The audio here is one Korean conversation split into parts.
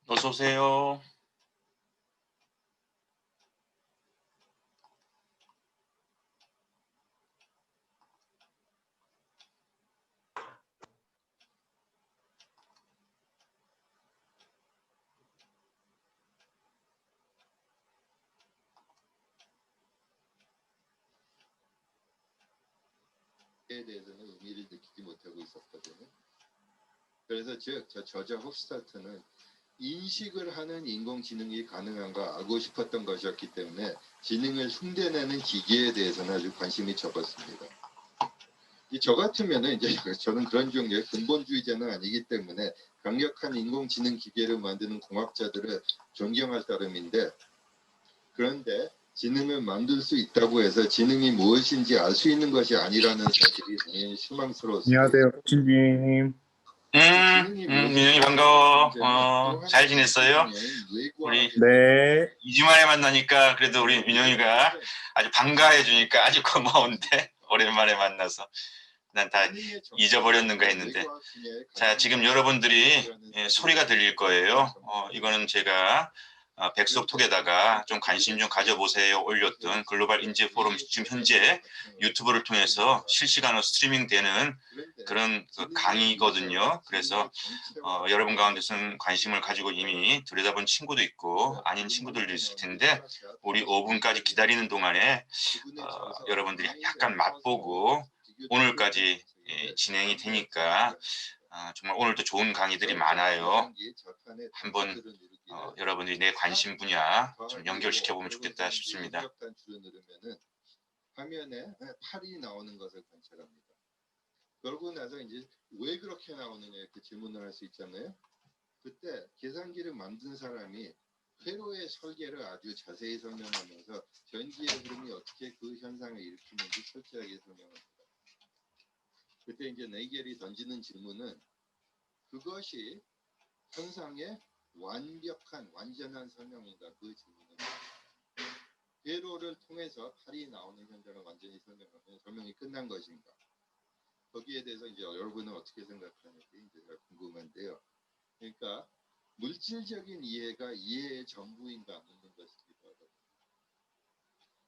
어서 오세요. 에 대해서는 의미를 느끼지 못하고 있었거든요. 그래서 즉, 저자 홉스타트는 인식을 하는 인공지능이 가능한가 알고 싶었던 것이었기 때문에 지능을 흉내내는 기계에 대해서는 아주 관심이 적었습니다. 저 같으면은 이제 저는 그런 종류의 근본주의자는 아니기 때문에 강력한 인공지능 기계를 만드는 공학자들을 존경할 따름인데, 그런데 지능을 만들 수 있다고 해서 지능이 무엇인지 알 수 있는 것이 아니라는 사실이 당연히 실망스러웠습니다. 안녕하세요, 진주님. 민영이 반가워. 잘 지냈어요? 우리 네. 2주 만에 만나니까 그래도 우리 민영이가 아주 반가워해 주니까 아주 고마운데 오랜만에 만나서 난 다 잊어버렸는가 했는데, 자, 지금 여러분들이 소리가 들릴 거예요. 이거는 제가 백석톡에다가 좀 관심 좀 가져보세요 올렸던 글로벌 인재 포럼, 지금 현재 유튜브를 통해서 실시간으로 스트리밍 되는 그런 강의거든요. 그래서 여러분 가운데서는 관심을 가지고 이미 들여다본 친구도 있고 아닌 친구들도 있을 텐데, 우리 5분까지 기다리는 동안에 여러분들이 약간 맛보고 오늘까지 진행이 되니까 정말 오늘도 좋은 강의들이 많아요. 한번 여러분들이 내 관심 분야 좀 연결시켜 보면 좋겠다 싶습니다. 화면에 팔이 나오는 것을 관찰합니다. 그러고 나서 이제 왜 그렇게 나오느냐 이렇게 질문을 할 수 있잖아요. 그때 계산기를 만든 사람이 회로의 설계를 아주 자세히 설명하면서 전기의 흐름이 어떻게 그 현상을 일으키는지 철저하게 설명합니다. 그때 이제 네겔이 던지는 질문은 그것이 현상의 완전한 설명인가, 그 질문입니다. 회로를 통해서 팔이 나오는 현상을 완전히 설명하면 설명이 끝난 것인가? 거기에 대해서 이제 여러분은 어떻게 생각하는지 이제 궁금한데요. 그러니까 물질적인 이해가 이해의 전부인가 묻는 것이기도 하거든요.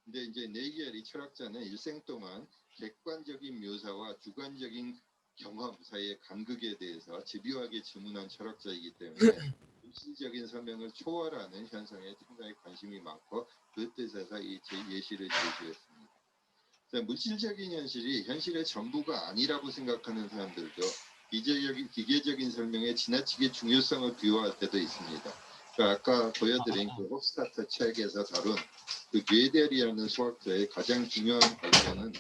근데 이제 네겔이 철학자는 일생 동안 객관적인 묘사와 주관적인 경험 사이의 간극에 대해서 집요하게 질문한 철학자이기 때문에 물질적인 설명을 초월하는 현상에 상당히 관심이 많고, 그 뜻에서 이 예시를 제시했습니다. 물질적인 현실이 현실의 전부가 아니라고 생각하는 사람들도 기계적인 설명에 지나치게 중요성을 부여할 때도 있습니다. 아까 보여드린 그 홉스타트 책에서 다룬 그 뇌델이라는 수학자의 가장 중요한 발견은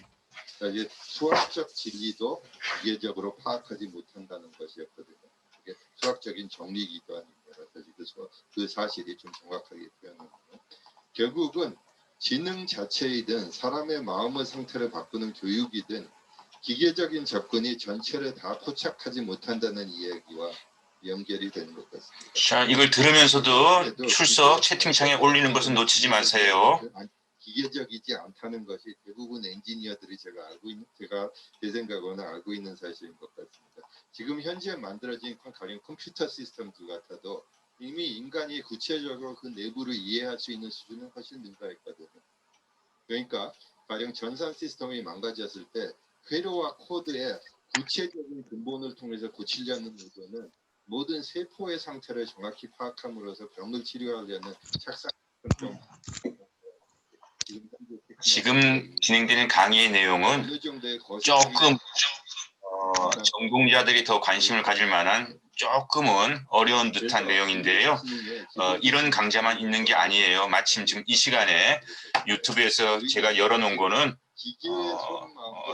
사실 수학적 진리도 기계적으로 파악하지 못한다는 것이었거든요. 이게 수학적인 정리이기도 합니다. 사실 그 사실이 좀 정확하게 표현합니다. 결국은 지능 자체이든 사람의 마음의 상태를 바꾸는 교육이든 기계적인 접근이 전체를 다 포착하지 못한다는 이야기와 연결이 되는 것 같습니다. 자, 이걸 들으면서도 출석 채팅창에 올리는 것은 놓치지 마세요. 기계적이지 않다는 것이 대부분 엔지니어들이 제가 제 생각으로는 알고 있는 사실인 것 같습니다. 지금 현재 만들어진 가령 컴퓨터 시스템들 같아도 이미 인간이 구체적으로 그 내부를 이해할 수 있는 수준은 훨씬 능가했거든요. 그러니까 가령 전산 시스템이 망가졌을 때 회로와 코드의 구체적인 근본을 통해서 고치려는 의도는 모든 세포의 상태를 정확히 파악함으로써 병을 치료하려는 착상. 지금 진행되는 강의의 내용은 조금 전공자들이 더 관심을 가질 만한 조금은 어려운 듯한 내용인데요. 이런 강좌만 있는 게 아니에요. 마침 지금 이 시간에 유튜브에서 제가 열어놓은 거는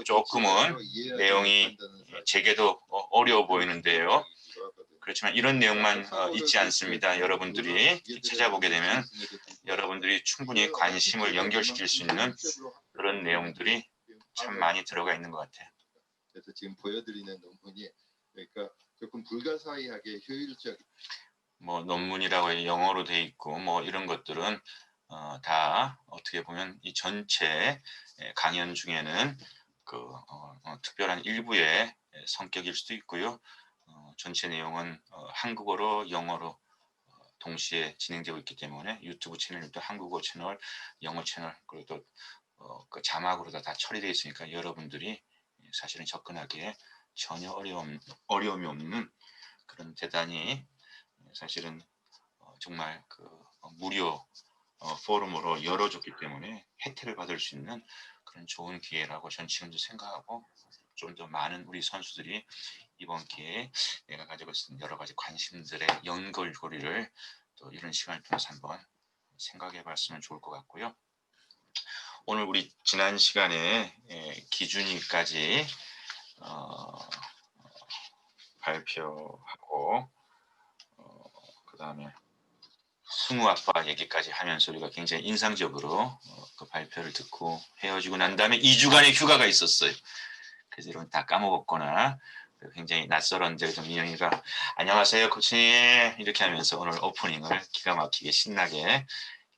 조금은 내용이 제게도 어려워 보이는데요. 그렇지만 이런 내용만 있지 않습니다. 여러분들이 찾아보게 되면 여러분들이 충분히 관심을 연결시킬 수 있는 그런 내용들이 참 많이 들어가 있는 것 같아요. 그래서 지금 보여드리는 논문이 그러니까 조금 불가사의하게 효율적, 뭐 논문이라고 영어로 돼 있고 뭐 이런 것들은 다 어떻게 보면 이 전체 강연 중에는 그 특별한 일부의 성격일 수도 있고요. 전체 내용은 한국어로 영어로 동시에 진행되고 있기 때문에 유튜브 채널도 한국어 채널, 영어 채널 그리고 또 그 자막으로 다 처리되어 있으니까 여러분들이 사실은 접근하기에 전혀 어려움이 없는 그런 대단히 사실은 정말 그 무료 포럼으로 열어줬기 때문에 혜택을 받을 수 있는 그런 좋은 기회라고 전 지금도 생각하고 좀 더 많은 우리 선수들이 이번 기회에 내가 가지고 있는 여러 가지 관심들의 연결고리를 또 이런 시간을 통해서 한번 생각해 봤으면 좋을 것 같고요. 오늘 우리 지난 시간에 기준이까지 발표하고 그 다음에 승우 아빠 얘기까지 하면서 우리가 굉장히 인상적으로 그 발표를 듣고 헤어지고 난 다음에 2주간의 휴가가 있었어요. 그래서 이런 다 까먹었거나 굉장히 낯설은 데도 민영이가 안녕하세요 코치님 이렇게 하면서 오늘 오프닝을 기가 막히게 신나게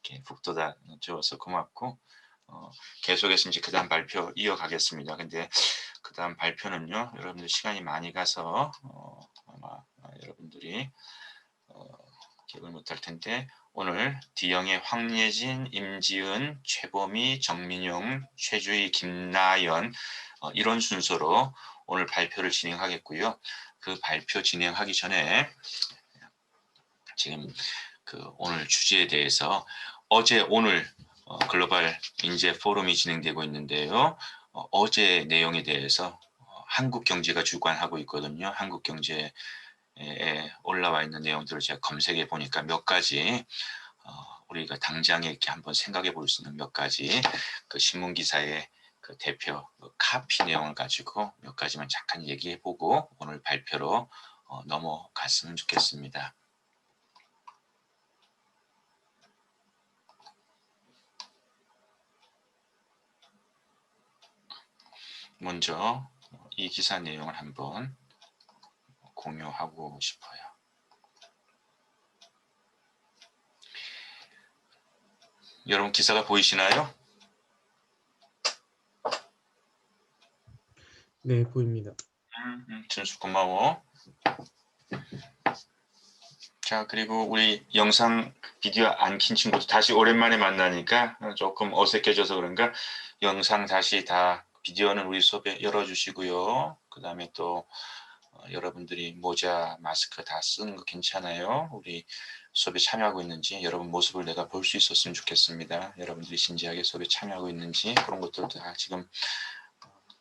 이렇게 푹 돋아 주어서 고맙고 계속해서 이제 그 다음 발표 이어가겠습니다. 근데 그 다음 발표는요 여러분들 시간이 많이 가서 아마 여러분들이 기억을 못할 텐데 오늘 D영의 황예진, 임지은, 최범희, 정민용, 최주희, 김나연 이런 순서로 오늘 발표를 진행하겠고요. 그 발표 진행하기 전에 지금 그 오늘 주제에 대해서 어제 오늘 글로벌 인재 포럼이 진행되고 있는데요. 어제 내용에 대해서 한국 경제가 주관하고 있거든요. 한국 경제에 올라와 있는 내용들을 제가 검색해 보니까 몇 가지 우리가 당장에 이렇게 한번 생각해 볼 수 있는 몇 가지 그 신문 기사의 그 대표 카피 내용을 가지고 몇 가지만 잠깐 얘기해 보고 오늘 발표로 넘어갔으면 좋겠습니다. 먼저 이 기사 내용을 한번 공유하고 싶어요. 여러분 기사가 보이시나요? 네, 보입니다. 준수 고마워. 자, 그리고 우리 영상 비디오 안 킨 친구도 다시 오랜만에 만나니까 조금 어색해져서 그런가 영상 다시 다 비디오는 우리 수업에 열어주시고요. 그 다음에 또 여러분들이 모자, 마스크 다 쓰는 거 괜찮아요? 우리 수업에 참여하고 있는지 여러분 모습을 내가 볼 수 있었으면 좋겠습니다. 여러분들이 진지하게 수업에 참여하고 있는지 그런 것들도 다 지금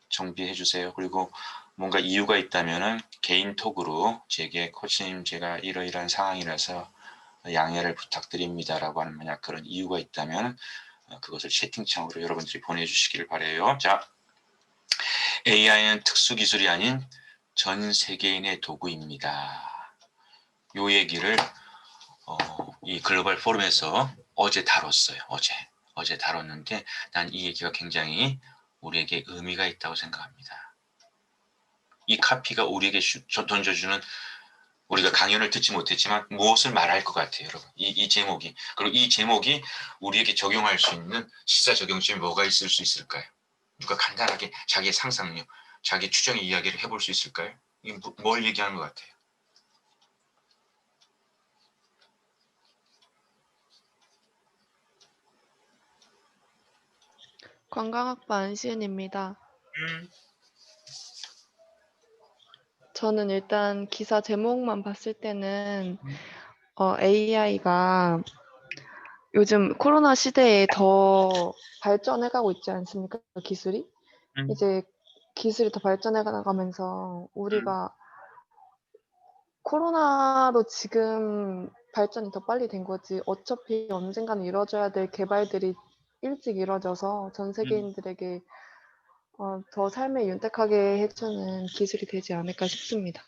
정비해 주세요. 그리고 뭔가 이유가 있다면은 개인톡으로 제게 코치님 제가 이러이러한 상황이라서 양해를 부탁드립니다라고 하는 만약 그런 이유가 있다면 그것을 채팅창으로 여러분들이 보내주시기를 바래요. 자, AI는 특수 기술이 아닌 전 세계인의 도구입니다. 요 얘기를 이 글로벌 포럼에서 어제 다뤘어요. 어제 다뤘는데 난 이 얘기가 굉장히 우리에게 의미가 있다고 생각합니다. 이 카피가 우리에게 던져주는 우리가 강연을 듣지 못했지만 무엇을 말할 것 같아요, 여러분. 이 제목이. 그리고 이 제목이 우리에게 적용할 수 있는 시사 적용점이 뭐가 있을 수 있을까요? 누가 간단하게 자기의 상상력, 자기 추정의 이야기를 해볼 수 있을까요? 이게 뭘 얘기하는 것 같아요? 관광학부 안시은입니다. 저는 일단 기사 제목만 봤을 때는 AI가 요즘 코로나 시대에 더 발전해가고 있지 않습니까? 기술이? 이제 기술이 더 발전해 나가면서 우리가 코로나로 지금 발전이 더 빨리 된 거지 어차피 언젠가는 이루어져야 될 개발들이 일찍 이루어져서 전 세계인들에게 더 삶을 윤택하게 해주는 기술이 되지 않을까 싶습니다.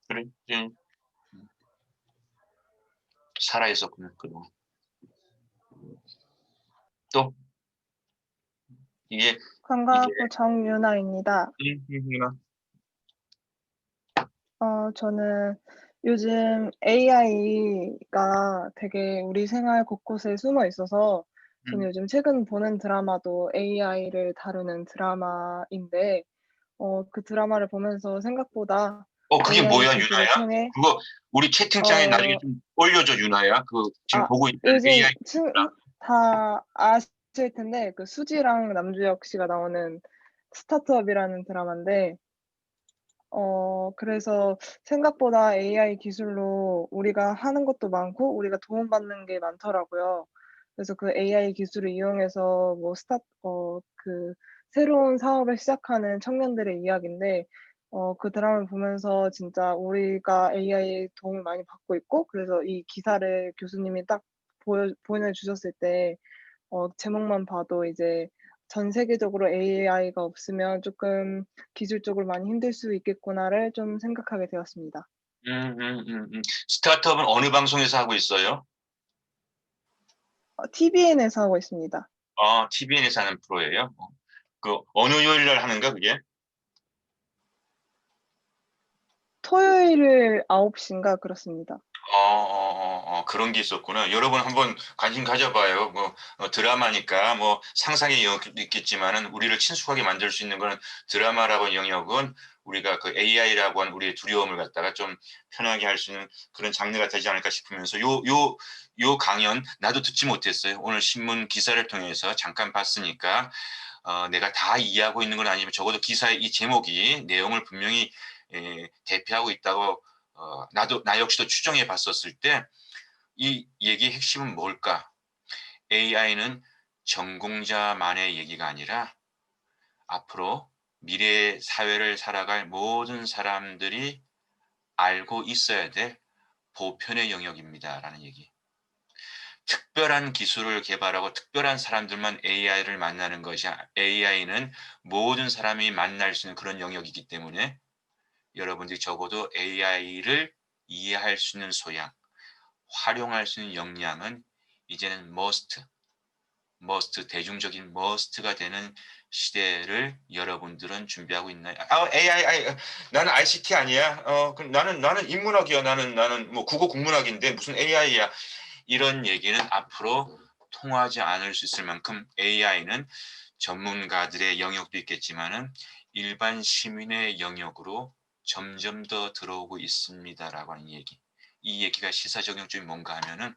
그래. 살아있었구나, 그동안. 또, 이게, 관광학부 정유나입니다. 유나. 저는 요즘 AI가 되게 우리 생활 곳곳에 숨어 있어서 저는 요즘 최근 보는 드라마도 AI를 다루는 드라마인데 그 드라마를 보면서 생각보다 그게 AI 뭐야, 기술을 유나야? 통해 그거 우리 채팅창에 나중에 어, 좀 올려줘, 유나야. 그 지금 아, 보고 있는 요즘 AI. 다 아실 텐데 그 수지랑 남주혁 씨가 나오는 스타트업이라는 드라마인데 그래서 생각보다 AI 기술로 우리가 하는 것도 많고 우리가 도움받는 게 많더라고요. 그래서 그 AI 기술을 이용해서 뭐 그 새로운 사업을 시작하는 청년들의 이야기인데 그 드라마를 보면서 진짜 우리가 AI의 도움을 많이 받고 있고 그래서 이 기사를 교수님이 딱 보내주셨을 때 제목만 봐도 이제 '전 세계적으로 AI가 없으면 쪼끔 기술적으로 많이 힘들 수 있겠구나.'를 좀 생각하게 되었습니다. 스타트업은 어느 방송에서 하고 있어요? TVN에서 하고 있습니다. TVN에서 하는 프로예요? 그 어느 요일 날 하는가, 그게? 토요일 9시 인가 그렇습니다. 그런 게 있었구나. 여러분 한번 관심 가져봐요. 뭐 드라마니까 뭐 상상의 영역도 있겠지만은 우리를 친숙하게 만들 수 있는 거는 드라마라고 하는 영역은 우리가 그 AI라고 하는 우리의 두려움을 갖다가 좀 편하게 할 수 있는 그런 장르가 되지 않을까 싶으면서 요 강연 나도 듣지 못했어요. 오늘 신문 기사를 통해서 잠깐 봤으니까 내가 다 이해하고 있는 건 아니지만 적어도 기사의 이 제목이 내용을 분명히 대표하고 있다고 나 역시도 추정해 봤었을 때 이 얘기의 핵심은 뭘까? AI는 전공자만의 얘기가 아니라 앞으로 미래의 사회를 살아갈 모든 사람들이 알고 있어야 될 보편의 영역입니다라는 얘기. 특별한 기술을 개발하고 특별한 사람들만 AI를 만나는 것이 AI는 모든 사람이 만날 수 있는 그런 영역이기 때문에 여러분들이 적어도 AI를 이해할 수 있는 소양, 활용할 수 있는 역량은 이제는 대중적인 must가 되는 시대를 여러분들은 준비하고 있나요? AI, 나는 ICT 아니야. 나는 인문학이야. 나는 뭐 국어 국문학인데 무슨 AI야? 이런 얘기는 앞으로 통하지 않을 수 있을 만큼 AI는 전문가들의 영역도 있겠지만은 일반 시민의 영역으로 점점 더 들어오고 있습니다라고 하는 얘기. 이 얘기가 시사 적용점이 뭔가 하면은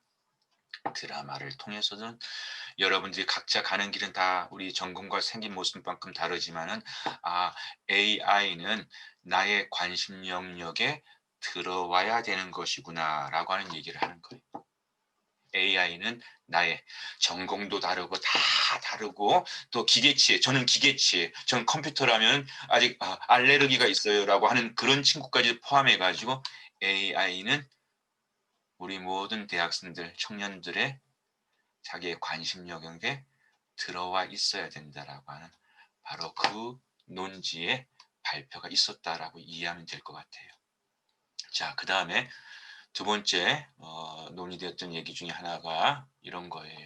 드라마를 통해서든 여러분들이 각자 가는 길은 다 우리 전공과 생긴 모습만큼 다르지만은 AI는 나의 관심 영역에 들어와야 되는 것이구나라고 하는 얘기를 하는 거예요. AI는 나의 전공도 다르고 다 다르고 또 기계치에 저는 전 컴퓨터라면 아직 알레르기가 있어요라고 하는 그런 친구까지 포함해 가지고 AI는 우리 모든 대학생들 청년들의 자기의 관심 영역에 들어와 있어야 된다라고 하는 바로 그 논지의 발표가 있었다라고 이해하면 될 것 같아요. 자, 그 다음에 두 번째 논의되었던 얘기 중에 하나가 이런 거예요.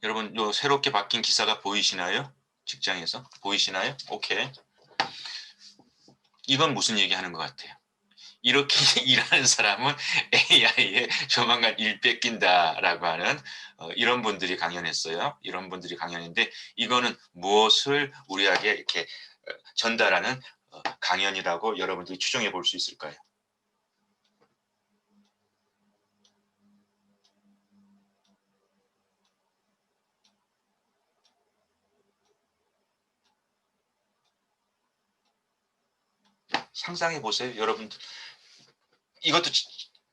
여러분 요 새롭게 바뀐 기사가 보이시나요? 직장에서 보이시나요? 오케이. 이건 무슨 얘기하는 것 같아요? 이렇게 일하는 사람은 AI에 조만간 일 뺏긴다라고 하는 이런 분들이 강연했어요. 이런 분들이 강연인데 이거는 무엇을 우리에게 이렇게 전달하는 강연이라고 여러분들이 추정해 볼 수 있을까요? 상상해 보세요, 여러분들. 이것도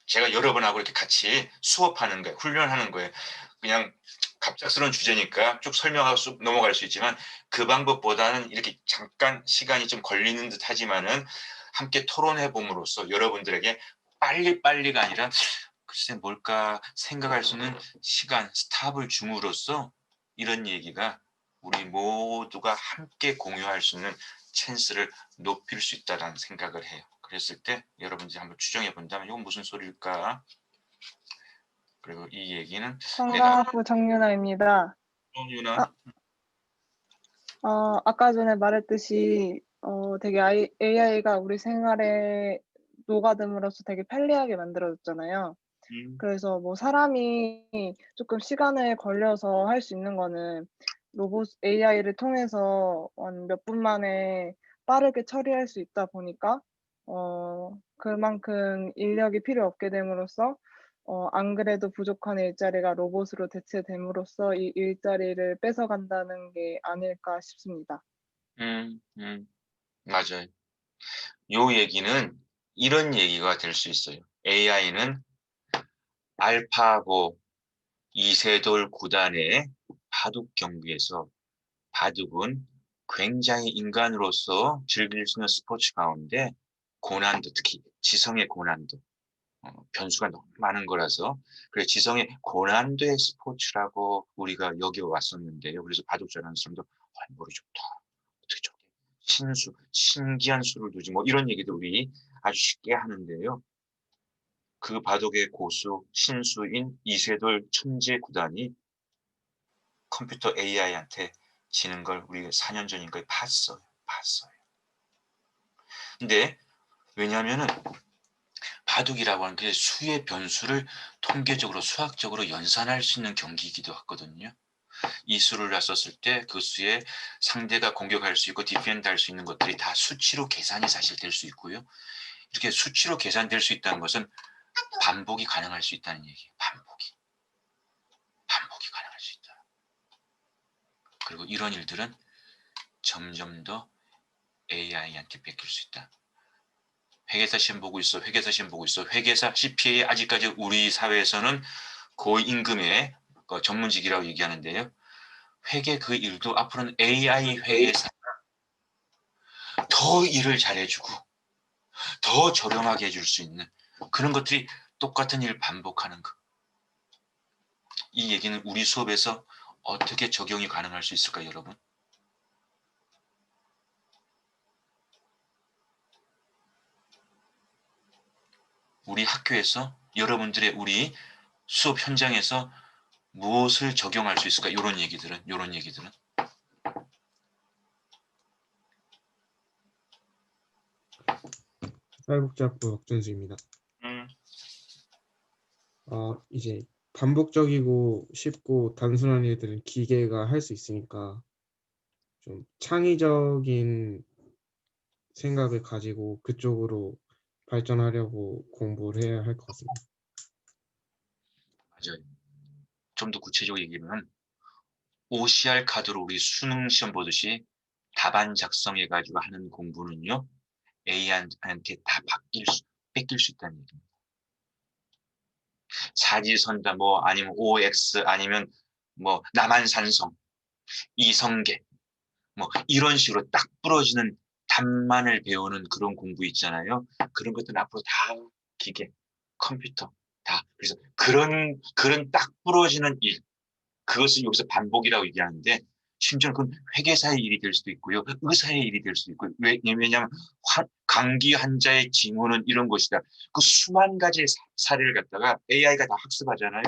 제가 여러분하고 이렇게 같이 수업하는 거예요. 훈련하는 거예요. 그냥 갑작스러운 주제니까 쭉 설명하고 쑥 넘어갈 수 있지만 그 방법보다는 이렇게 잠깐 시간이 좀 걸리는 듯 하지만은 함께 토론해 봄으로써 여러분들에게 빨리빨리가 아니라 글쎄 뭘까 생각할 수 있는 시간, 스탑을 줌으로써 이런 얘기가 우리 모두가 함께 공유할 수 있는 찬스를 높일 수 있다는 생각을 해요. 그랬을 때 여러분들이 한번 추정해 본다면 이건 무슨 소리일까? 그리고 이 얘기는 성가학부 정윤아입니다. 유나 아까 전에 말했듯이 되게 AI가 우리 생활에 녹아듦으로써 되게 편리하게 만들어졌잖아요. 그래서 뭐 사람이 조금 시간을 걸려서 할 수 있는 거는 로봇 AI를 통해서 몇 분 만에 빠르게 처리할 수 있다 보니까 그만큼 인력이 필요 없게 됨으로써 안 그래도 부족한 일자리가 로봇으로 대체됨으로써 이 일자리를 뺏어간다는 게 아닐까 싶습니다. 맞아요. 요 얘기는 이런 얘기가 될 수 있어요. AI는 알파고 이세돌 구단의 바둑 경기에서 바둑은 굉장히 인간으로서 즐길 수 있는 스포츠 가운데 고난도, 특히 지성의 고난도, 변수가 너무 많은 거라서 그래서 지성의 고난도의 스포츠라고 우리가 여겨왔었는데요. 그래서 바둑 잘하는 사람도 머리 좋다. 어떻게 저렇게 신기한 수를 두지 뭐 이런 얘기도 우리 아주 쉽게 하는데요. 그 바둑의 고수 신수인 이세돌 천재 구단이 컴퓨터 AI한테 지는 걸 우리가 4년 전인가 봤어요. 근데 왜냐하면은 바둑이라고 하는 게 수의 변수를 통계적으로 수학적으로 연산할 수 있는 경기이기도 하거든요. 이 수를 놨었을 때 그 수에 상대가 공격할 수 있고 디펜드 할 수 있는 것들이 다 수치로 계산이 사실 될 수 있고요. 이렇게 수치로 계산될 수 있다는 것은 반복이 가능할 수 있다는 얘기예요. 반복이 가능할 수 있다. 그리고 이런 일들은 점점 더 AI한테 뺏길 수 있다. 회계사 시험 보고 있어. 회계사 CPA 아직까지 우리 사회에서는 고임금의 전문직이라고 얘기하는데요. 회계 그 일도 앞으로는 AI 회계사가 더 일을 잘해주고 더 저렴하게 해줄 수 있는 그런 것들이 똑같은 일을 반복하는 것. 이 얘기는 우리 수업에서 어떻게 적용이 가능할 수 있을까요, 여러분? 우리 학교에서 여러분들의 우리 수업 현장에서 무엇을 적용할 수 있을까? 이런 얘기들은. 사회복지학부 박준수입니다. 이제 반복적이고 쉽고 단순한 일들은 기계가 할 수 있으니까 좀 창의적인 생각을 가지고 그쪽으로 발전하려고 공부를 해야 할 것 같습니다. 맞아요. 좀 더 구체적으로 얘기하면 OCR 카드로 우리 수능 시험 보듯이 답안 작성해가지고 하는 공부는요. AI한테 다 뺏길 수 있다는 얘기입니다. 사지선다 뭐 아니면 OX 아니면 뭐 남한산성, 이성계 뭐 이런 식으로 딱 부러지는 답만을 배우는 그런 공부 있잖아요. 그런 것들은 앞으로 다 기계, 컴퓨터 다 그래서 그런 딱 부러지는 일 그것을 여기서 반복이라고 얘기하는데 심지어는 그건 회계사의 일이 될 수도 있고요. 의사의 일이 될 수도 있고요. 왜냐하면 감기 환자의 징후는 이런 것이다. 그 수만 가지의 사례를 갖다가 AI가 다 학습하잖아요.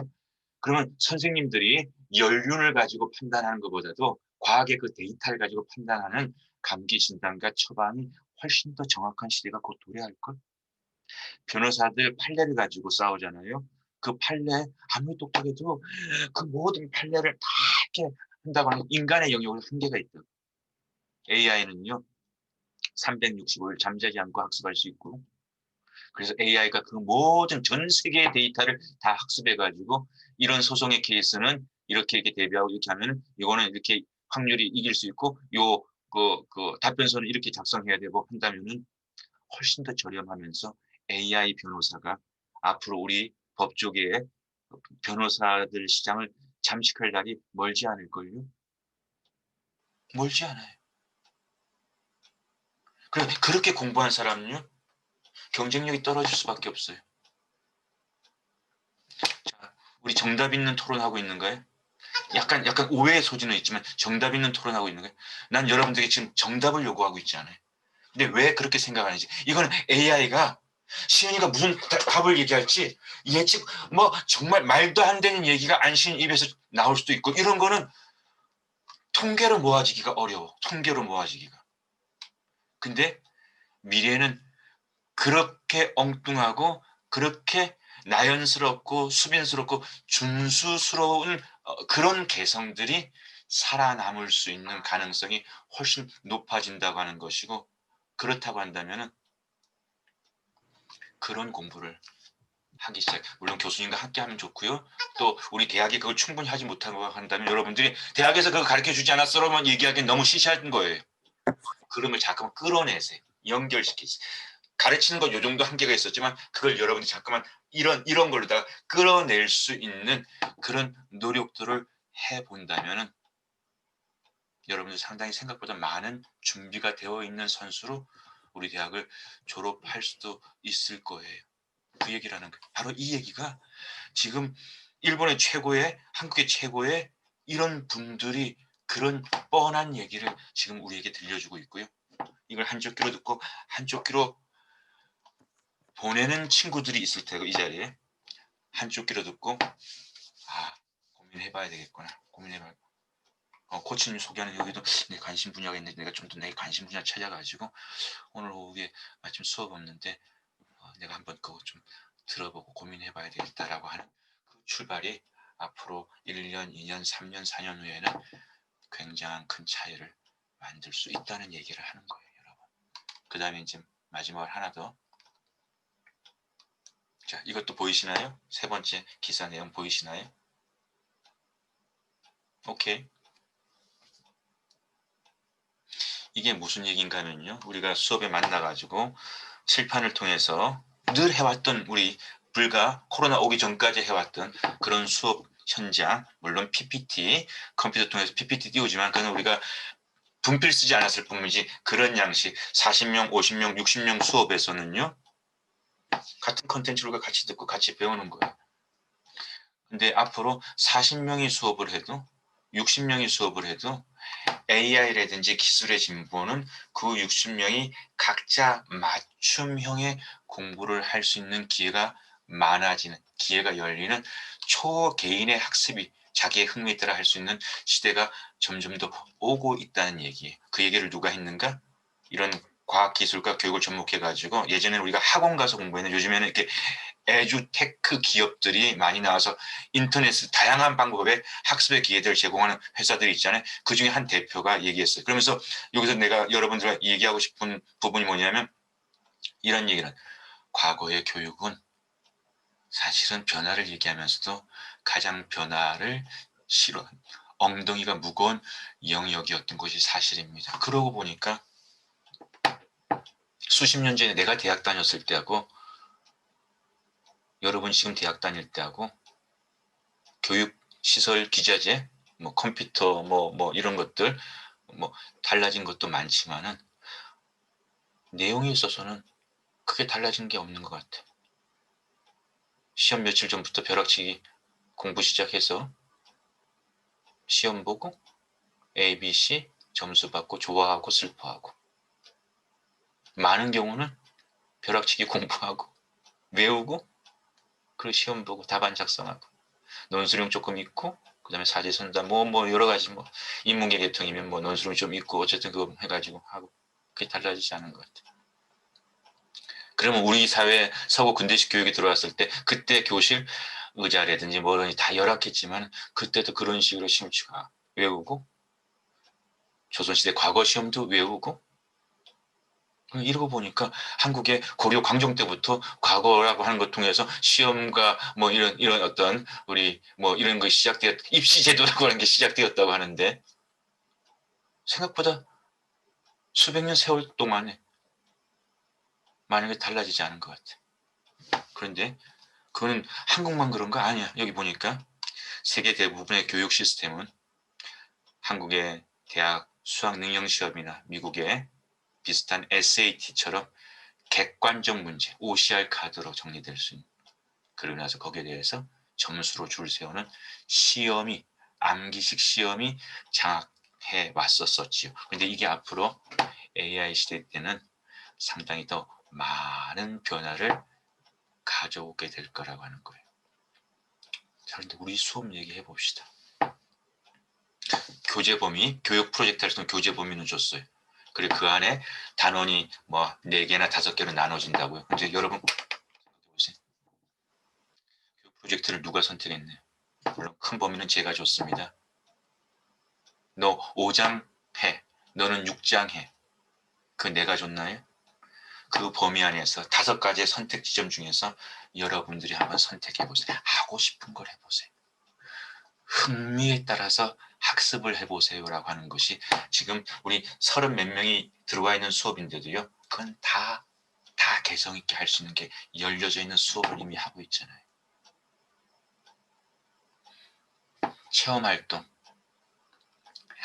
그러면 선생님들이 연륜을 가지고 판단하는 것보다도 과학의 그 데이터를 가지고 판단하는 감기 진단과 처방이 훨씬 더 정확한 시대가 곧 도래할걸. 변호사들 판례를 가지고 싸우잖아요. 그 판례 아무리 똑똑해도 그 모든 판례를 다 이렇게 한다고 하는 인간의 영역은 한계가 있다. AI는요. 365일 잠자지 않고 학습할 수 있고 그래서 AI가 그 모든 전 세계의 데이터를 다 학습해가지고 이런 소송의 케이스는 이렇게 대비하고 이렇게 하면 이거는 이렇게 확률이 이길 수 있고 그 답변서는 이렇게 작성해야 되고 한다면은 훨씬 더 저렴하면서 AI 변호사가 앞으로 우리 법조계의 변호사들 시장을 잠식할 날이 멀지 않을걸요? 멀지 않아요. 그렇게 공부한 사람은요, 경쟁력이 떨어질 수밖에 없어요. 자, 우리 정답 있는 토론하고 있는가요? 약간 오해의 소지는 있지만 정답 있는 토론하고 있는 거예요. 난 여러분들에게 지금 정답을 요구하고 있지 않아요. 근데 왜 그렇게 생각하는지. 이건 AI가 시은이가 무슨 답을 얘기할지 예측 뭐 정말 말도 안 되는 얘기가 안시은 입에서 나올 수도 있고 이런 거는 통계로 모아지기가 어려워. 근데 미래는 그렇게 엉뚱하고 그렇게 나연스럽고 수빈스럽고 준수스러운 그런 개성들이 살아남을 수 있는 가능성이 훨씬 높아진다고 하는 것이고 그렇다고 한다면은 그런 공부를 하기 시작. 물론 교수님과 함께 하면 좋고요. 또 우리 대학이 그걸 충분히 하지 못하고 한다면 여러분들이 대학에서 그거 가르쳐주지 않았어? 그러면 얘기하기엔 너무 시시한 거예요. 그런 걸 잠깐만 끌어내세요. 연결시키세요. 가르치는 건 요 정도 한계가 있었지만 그걸 여러분이 잠깐만 이런 걸로다가 끌어낼 수 있는 그런 노력들을 해본다면은 여러분들 상당히 생각보다 많은 준비가 되어 있는 선수로 우리 대학을 졸업할 수도 있을 거예요. 그 얘기라는 거예요. 바로 이 얘기가 지금 일본의 최고의 한국의 최고의 이런 분들이 그런 뻔한 얘기를 지금 우리에게 들려주고 있고요. 이걸 한쪽 귀로 듣고 한쪽 귀로 보내는 친구들이 있을 테고 이 자리에 한쪽 귀로 듣고 고민해봐야 되겠구나. 고민해봐야. 코치님 소개하는 여기도 내 관심 분야가 있는데 내가 좀 더 내 관심 분야 찾아가지고 오늘 오후에 마침 수업 없는데 내가 한번 그거 좀 들어보고 고민해봐야 되겠다라고 하는 그 출발이 앞으로 1년, 2년, 3년, 4년 후에는 굉장한 큰 차이를 만들 수 있다는 얘기를 하는 거예요, 여러분. 그 다음에 이제 마지막으로 하나 더. 자, 이것도 보이시나요? 세 번째 기사 내용 보이시나요? 오케이. 이게 무슨 얘기인가 하면요. 우리가 수업에 만나가지고 칠판을 통해서 늘 해왔던 우리 불과 코로나 오기 전까지 해왔던 그런 수업 현장, 물론 PPT, 컴퓨터 통해서 PPT 띄우지만 그건 우리가 분필 쓰지 않았을 뿐이지 그런 양식 40명, 50명, 60명 수업에서는요. 같은 컨텐츠를 같이 듣고 같이 배우는 거예요. 근데 앞으로 40명이 수업을 해도 60명이 수업을 해도 AI라든지 기술의 진보는 그 60명이 각자 맞춤형의 공부를 할 수 있는 기회가 많아지는, 기회가 열리는 초개인의 학습이 자기의 흥미에 따라 할 수 있는 시대가 점점 더 오고 있다는 얘기예요. 그 얘기를 누가 했는가? 이런 과학기술과 교육을 접목해가지고 예전에 우리가 학원 가서 공부했는데 요즘에는 이렇게 에듀테크 기업들이 많이 나와서 인터넷 다양한 방법의 학습의 기회들을 제공하는 회사들이 있잖아요. 그 중에 한 대표가 얘기했어요. 그러면서 여기서 내가 여러분들과 얘기하고 싶은 부분이 뭐냐면 이런 얘기는 과거의 교육은 사실은 변화를 얘기하면서도 가장 변화를 싫어하는 엉덩이가 무거운 영역이었던 것이 사실입니다. 그러고 보니까 수십 년 전에 내가 대학 다녔을 때하고 여러분 지금 대학 다닐 때하고 교육 시설 기자재, 뭐 컴퓨터, 뭐 이런 것들 뭐 달라진 것도 많지만은 내용에 있어서는 크게 달라진 게 없는 것 같아. 시험 며칠 전부터 벼락치기 공부 시작해서 시험 보고 A, B, C 점수 받고 좋아하고 슬퍼하고 많은 경우는 벼락치기 공부하고 외우고 그리고 시험 보고 답안 작성하고 논술형 조금 있고 그 다음에 사제선다 뭐 여러 가지 뭐 인문계 계통이면 뭐 논술형이 좀 있고 어쨌든 그거 해가지고 하고 그게 달라지지 않은 것 같아요. 그러면 우리 사회 서구 근대식 교육이 들어왔을 때 그때 교실 의자라든지 뭐든지 다 열악했지만 그때도 그런 식으로 시험 치고 외우고 조선시대 과거 시험도 외우고 이러고 보니까 한국의 고려 광종 때부터 과거라고 하는 것 통해서 시험과 뭐 이런 어떤 우리 뭐 이런 거 입시제도라고 하는 게 시작되었다고 하는데 생각보다 수백 년 세월 동안에 많은 게 달라지지 않은 것 같아. 그런데 그거는 한국만 그런 거 아니야. 여기 보니까 세계 대부분의 교육 시스템은 한국의 대학 수학 능력 시험이나 미국의 비슷한 SAT처럼 객관적 문제, OCR 카드로 정리될 수 있는. 그러고 나서 거기에 대해서 점수로 줄 세우는 시험이 암기식 시험이 장악해 왔었지요. 근데 이게 앞으로 AI 시대 때는 상당히 더 많은 변화를 가져오게 될 거라고 하는 거예요. 자, 그런데 우리 수업 얘기해 봅시다. 교재 범위, 교육 프로젝트를 통해 교재 범위는 줬어요. 그리고 그 안에 단원이 뭐 4개나 5개로 나눠진다고요. 근데 여러분 보세요. 교육 프로젝트를 누가 선택했나요? 물론 큰 범위는 제가 줬습니다. 너 5장 해. 너는 6장 해. 그 내가 좋나요? 그 범위 안에서 5가지의 선택 지점 중에서 여러분들이 한번 선택해 보세요. 하고 싶은 걸 해보세요. 흥미에 따라서 학습을 해보세요라고 하는 것이 지금 우리 30몇 명이 들어와 있는 수업인데도요. 그건 다 개성 있게 할 수 있는 게 열려져 있는 수업을 이미 하고 있잖아요. 체험활동.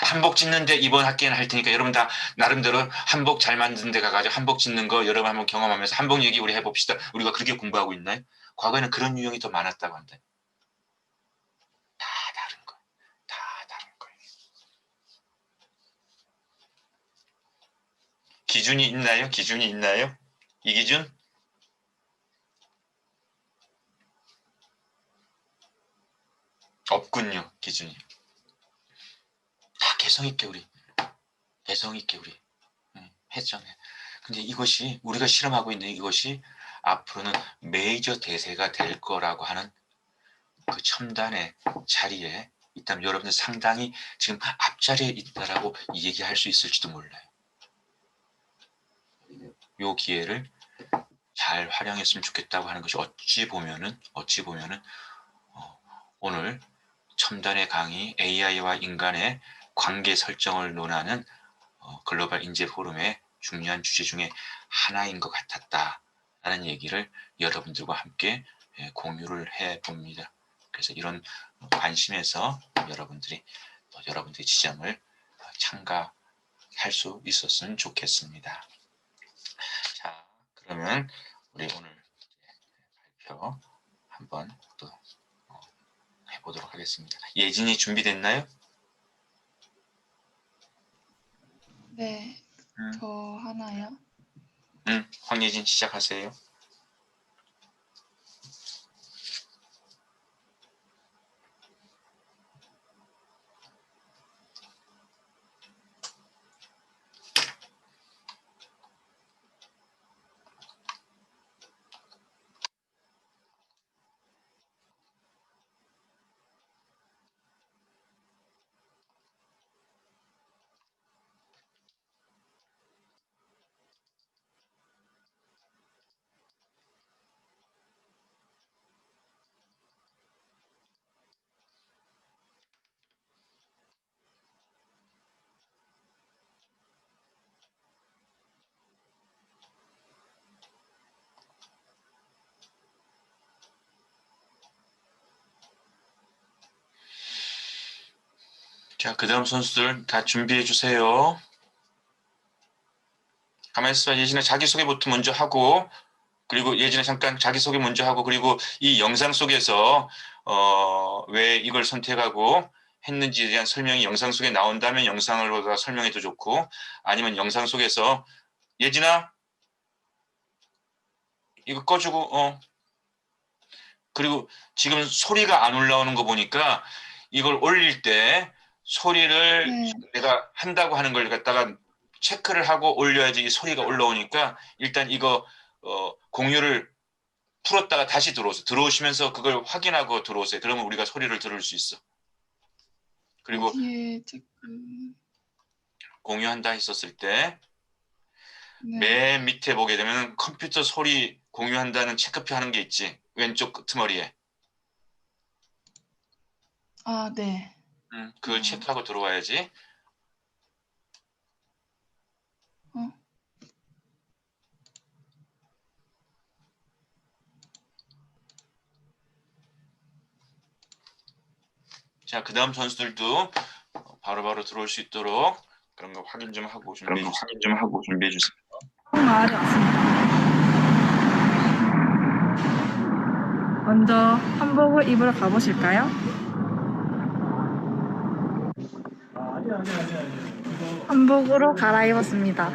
한복 짓는데 이번 학기에는 할 테니까 여러분 다 나름대로 한복 잘 만드는 데 가가지고 한복 짓는 거 여러분 한번 경험하면서 한복 얘기 우리 해봅시다. 우리가 그렇게 공부하고 있나요? 과거에는 그런 유형이 더 많았다고 한다. 다 다른 거예요. 다 다른 거예요. 기준이 있나요? 기준이 있나요? 이 기준? 없군요. 기준이. 다 개성있게 우리 했잖아요. 근데 이것이 우리가 실험하고 있는 이것이 앞으로는 메이저 대세가 될 거라고 하는 그 첨단의 자리에 있다면 여러분들 상당히 지금 앞자리에 있다라고 얘기할 수 있을지도 몰라요. 이 기회를 잘 활용했으면 좋겠다고 하는 것이 어찌 보면은 오늘 첨단의 강의 AI와 인간의 관계 설정을 논하는 글로벌 인재 포럼의 중요한 주제 중에 하나인 것 같았다라는 얘기를 여러분들과 함께 공유를 해봅니다. 그래서 이런 관심에서 여러분들의 지점을 참가할 수 있었으면 좋겠습니다. 자, 그러면 우리 오늘 발표 한번 또 해보도록 하겠습니다. 예진이 준비됐나요? 네, 저 하나요? 황예진 시작하세요. 자, 그 다음 선수들 다 준비해 주세요. 가만히 있어. 예진아 자기소개부터 먼저 하고, 그리고 예진아 잠깐 자기소개 먼저 하고, 그리고 이 영상 속에서 왜 이걸 선택하고 했는지에 대한 설명이 영상 속에 나온다면 영상을 보다가 설명해도 좋고, 아니면 영상 속에서 예진아 이거 꺼주고 그리고 지금 소리가 안 올라오는 거 보니까 이걸 올릴 때 소리를 네. 내가 한다고 하는 걸 갖다가 체크를 하고 올려야지 이 소리가 올라오니까 일단 이거 공유를 풀었다가 다시 들어오세요. 들어오시면서 그걸 확인하고 들어오세요. 그러면 우리가 소리를 들을 수 있어. 그리고 뒤에 체크. 공유한다 했었을 때 네. 맨 밑에 보게 되면 컴퓨터 소리 공유한다는 체크표 하는 게 있지. 왼쪽 끄트머리에. 아, 네. 그걸 체크하고 들어와야지. 자, 그 다음 선수들도 바로바로 들어올 수 있도록 그런 거 확인 좀 하고 준비해 주세요. 말이 왔습니다. 먼저 한복을 입으러 가보실까요? 한복으로 갈아입었습니다.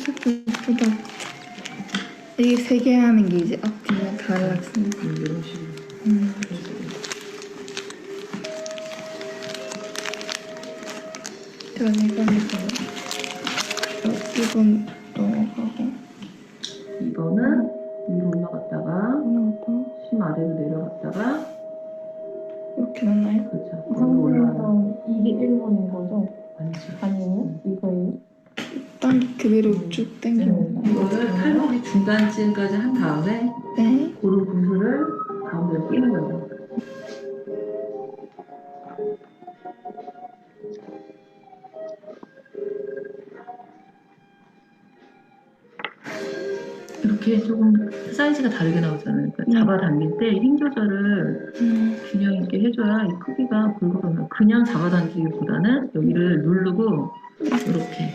색도 예쁘다. 이게 3개 하는 게 이제 앞뒤가 달랐습니다. 저는 이거는 2번 넘어가고 2번은 위로 올라갔다가 올라갔다 10 아래로 내려갔다가 이렇게 났나요? 그렇죠. 위로 올라가는 이게 1번인 거죠? 아니죠. 아니에요? 이거예요? 일단 그대로 쭉 당기면 이거를 팔목이 중간쯤까지 한 다음에 네. 고른 구슬을 가운데로 끼는 거예요. 이렇게 조금 사이즈가 다르게 나오잖아요. 그러니까 잡아당길 때 힘 조절을 균형 있게 해줘야 이 크기가 불거든요. 그냥 잡아당기기보다는 여기를 누르고 이렇게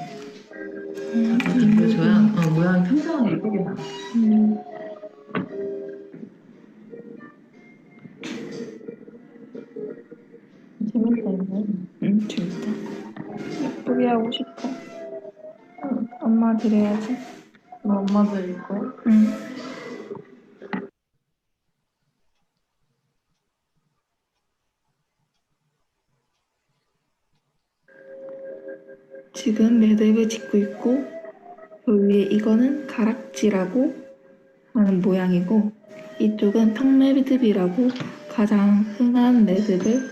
잡아당겨줘야 모양이 평평하게 예쁘게 나와요. 재밌다 이거. 재밌다. 예쁘게 하고 싶어. 엄마 드려야지. 너 엄마 드릴 거야? 응. 지금 매듭을 짓고 있고 그 위에 이거는 가락지라고 하는 모양이고 이쪽은 평매듭이라고 가장 흔한 매듭을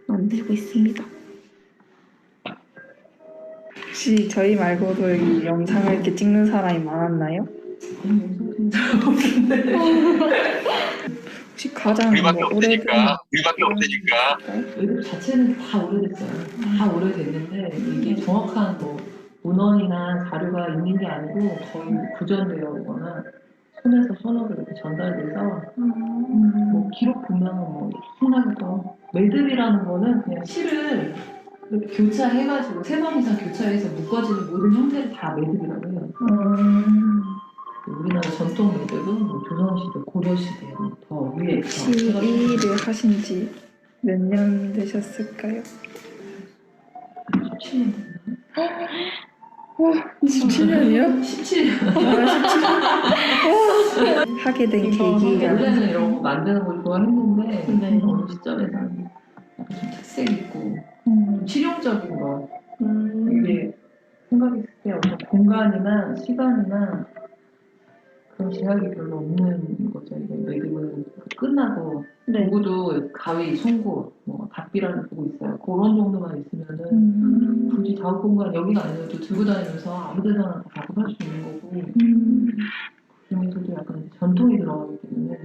만들고 있습니다. 혹시 저희 말고도 이 영상을 이렇게 찍는 사람이 많았나요? 혹시 가장 우리밖에 뭐 오래된 없으니까. 우리밖에 없으니까. 매듭 자체는 다 오래됐어요. 다 오래됐는데 이게 정확한 뭐 문헌이나 자료가 있는 게 아니고 거의 구전되어 오거나 손에서 손으로 이렇게 전달돼서 뭐 기록 보면은 뭐 흔하고 매듭이라는 거는 그냥 실을 이렇게 교차해가지고 3번 이상 교차해서 묶어지는 모든 형태를 다 매듭이라고 해요. 우리나라 전통 매듭은 뭐 조선시대, 고려시대 더 위에 혹시 이 일을 하신 지 몇 년 되셨을까요? 17년 됐나? 17년이요? 17년. 하게 된 계기가 원래는 이런 거 만드는 걸 좋아했는데 네. 어느 시점에서는 좀 특색 있고 좀 실용적인 거 이게 생각했을 때 어떤 공간이나 시간이나 그런 제약이 별로 없는 거죠. 이게 매듭은 끝나고 도구도 가위, 송곳, 뭐 닭비라는 도구 있어요. 그런 정도만 있으면은 굳이 작업 공간 여기가 아니어도 들고 다니면서 아무데나 다 작업할 수 있는 거고 그중에서도 약간 전통이 들어가기 때문에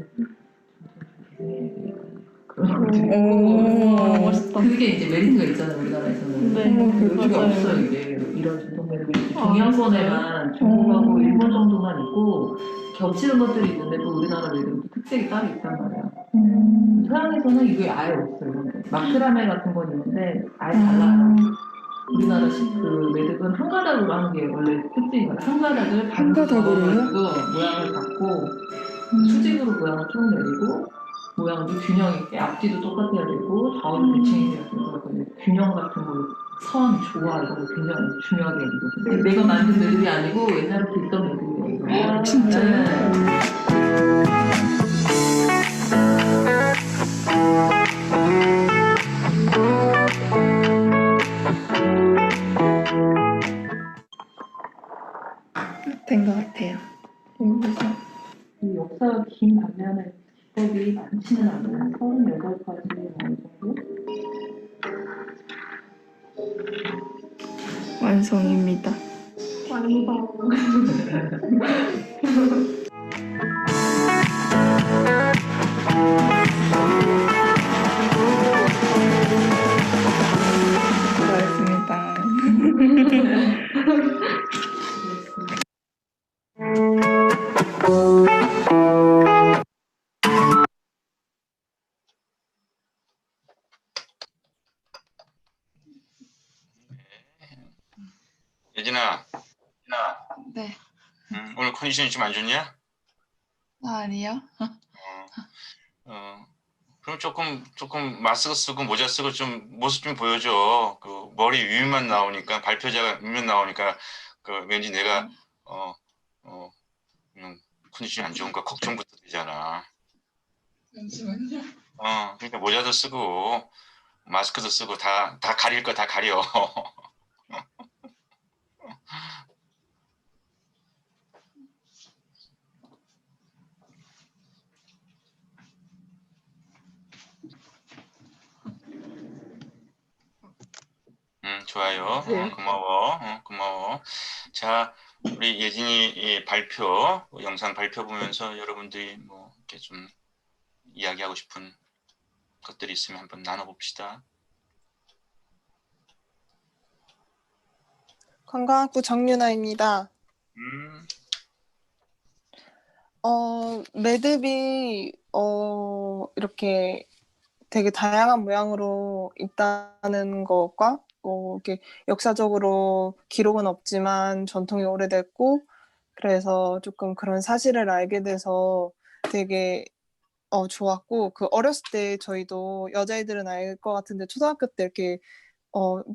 그런 것도 멋있다. 그게 이제 메리트가 있잖아요. 우리나라에서는 네. 여기가 맞아요. 없어요. 이게 이런 전통 매듭이 동양권에만 중국하고 일본 정도만 있고 겹치는 것들이 있는데 또 우리나라 매듭도 특색이 따로 있단 말이에요. 서양에서는 이게 아예 없어요. 이런 거. 마크라메 같은 건 있는데 아예 달라요. 우리나라식 그 매듭은 한 가닥으로 하는 게 원래 특징인 거예요. 한 가닥을 한 가닥으로요? 가지고 모양을 갖고 수직으로 모양을 쭉 내리고 모양도 균형 있게 앞뒤도 똑같아야 되고 좌우도 배칭이 돼야 되고 균형 같은 거 선, 조화 이런 거 굉장히 중요하게 여기거든요. 내가 만든 매듭이 아니고 옛날부터 있던 매듭이에요. 진짜요? 된 것 같아요. 이 역사가 긴 반면에 기법이 많지는 않아요. 38가지 어느 정도? 완성입니다. 수고하셨습니다. 예진아, 네. 오늘 컨디션이 좀 안 좋냐? 아니요. 그럼 조금 마스크 쓰고 모자 쓰고 좀 모습 좀 보여줘. 그 머리 위만 나오니까 발표자가 위면 나오니까 그 왠지 내가 컨디션이 안 좋은가 걱정부터 되잖아. 잠시만요. 그러니까 모자도 쓰고 마스크도 쓰고 다 가릴 거 다 가려. 좋아요. 네. 고마워. 고마워. 자, 우리 예진이 이 영상 발표 보면서 여러분들이 뭐 이렇게 좀 이야기하고 싶은 것들이 있으면 한번 나눠봅시다. 관광학부 정윤아입니다. 음, 매듭이 이렇게 되게 다양한 모양으로 있다는 것과 이렇게 역사적으로 기록은 없지만 전통이 오래됐고 그래서 조금 그런 사실을 알게 돼서 되게 좋았고 그 어렸을 때 저희도 여자애들은 알 것 같은데 초등학교 때 이렇게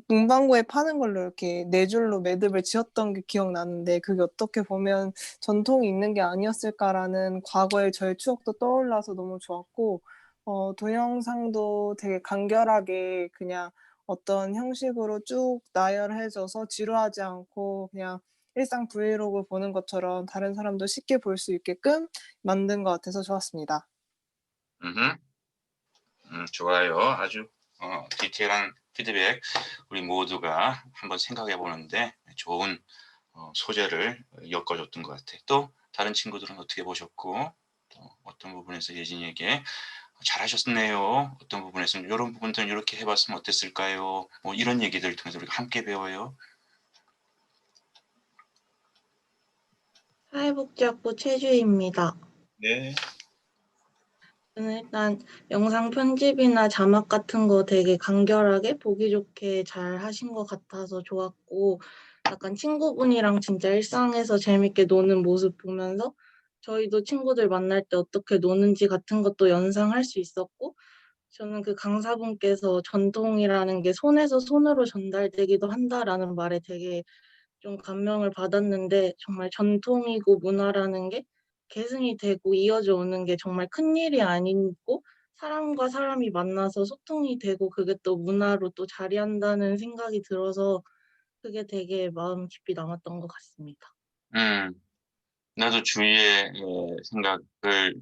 문방구에 파는 걸로 이렇게 네 줄로 매듭을 지었던 게 기억나는데 그게 어떻게 보면 전통이 있는 게 아니었을까라는 과거의 저의 추억도 떠올라서 너무 좋았고 동영상도 되게 간결하게 그냥 어떤 형식으로 쭉 나열해져서 지루하지 않고 그냥 일상 브이로그 보는 것처럼 다른 사람도 쉽게 볼 수 있게끔 만든 것 같아서 좋았습니다. 좋아요. 아주 디테일한 피드백 우리 모두가 한번 생각해 보는데 좋은 소재를 엮어줬던 것 같아. 또 다른 친구들은 어떻게 보셨고 또 어떤 부분에서 예진이에게 잘하셨네요. 어떤 부분에서는 이런 부분들은 이렇게 해봤으면 어땠을까요? 뭐 이런 얘기들을 통해서 우리가 함께 배워요. 사회복지학부 최주희입니다. 네. 저는 일단 영상 편집이나 자막 같은 거 되게 간결하게 보기 좋게 잘 하신 것 같아서 좋았고 약간 친구분이랑 진짜 일상에서 재밌게 노는 모습 보면서 저희도 친구들 만날 때 어떻게 노는지 같은 것도 연상할 수 있었고 저는 그 강사분께서 전통이라는 게 손에서 손으로 전달되기도 한다라는 말에 되게 좀 감명을 받았는데 정말 전통이고 문화라는 게 계승이 되고 이어져 오는 게 정말 큰일이 아니고 사람과 사람이 만나서 소통이 되고 그게 또 문화로 또 자리한다는 생각이 들어서 그게 되게 마음 깊이 남았던 것 같습니다. 나도 주위의 생각을